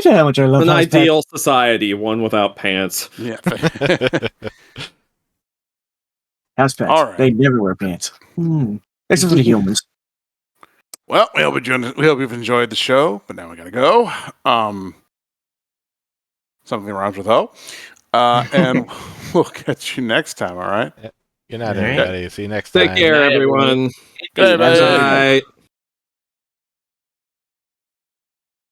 know how much I love An House ideal society, one without pants. Yeah. House Pets. All right. They never wear pants. This is for the humans. Well, we hope you've enjoyed the show, but now we gotta go. Something rhymes with O. And we'll catch you next time, all right? Good night, everybody. See you next time. Take care, everyone. Good night, everybody. Night.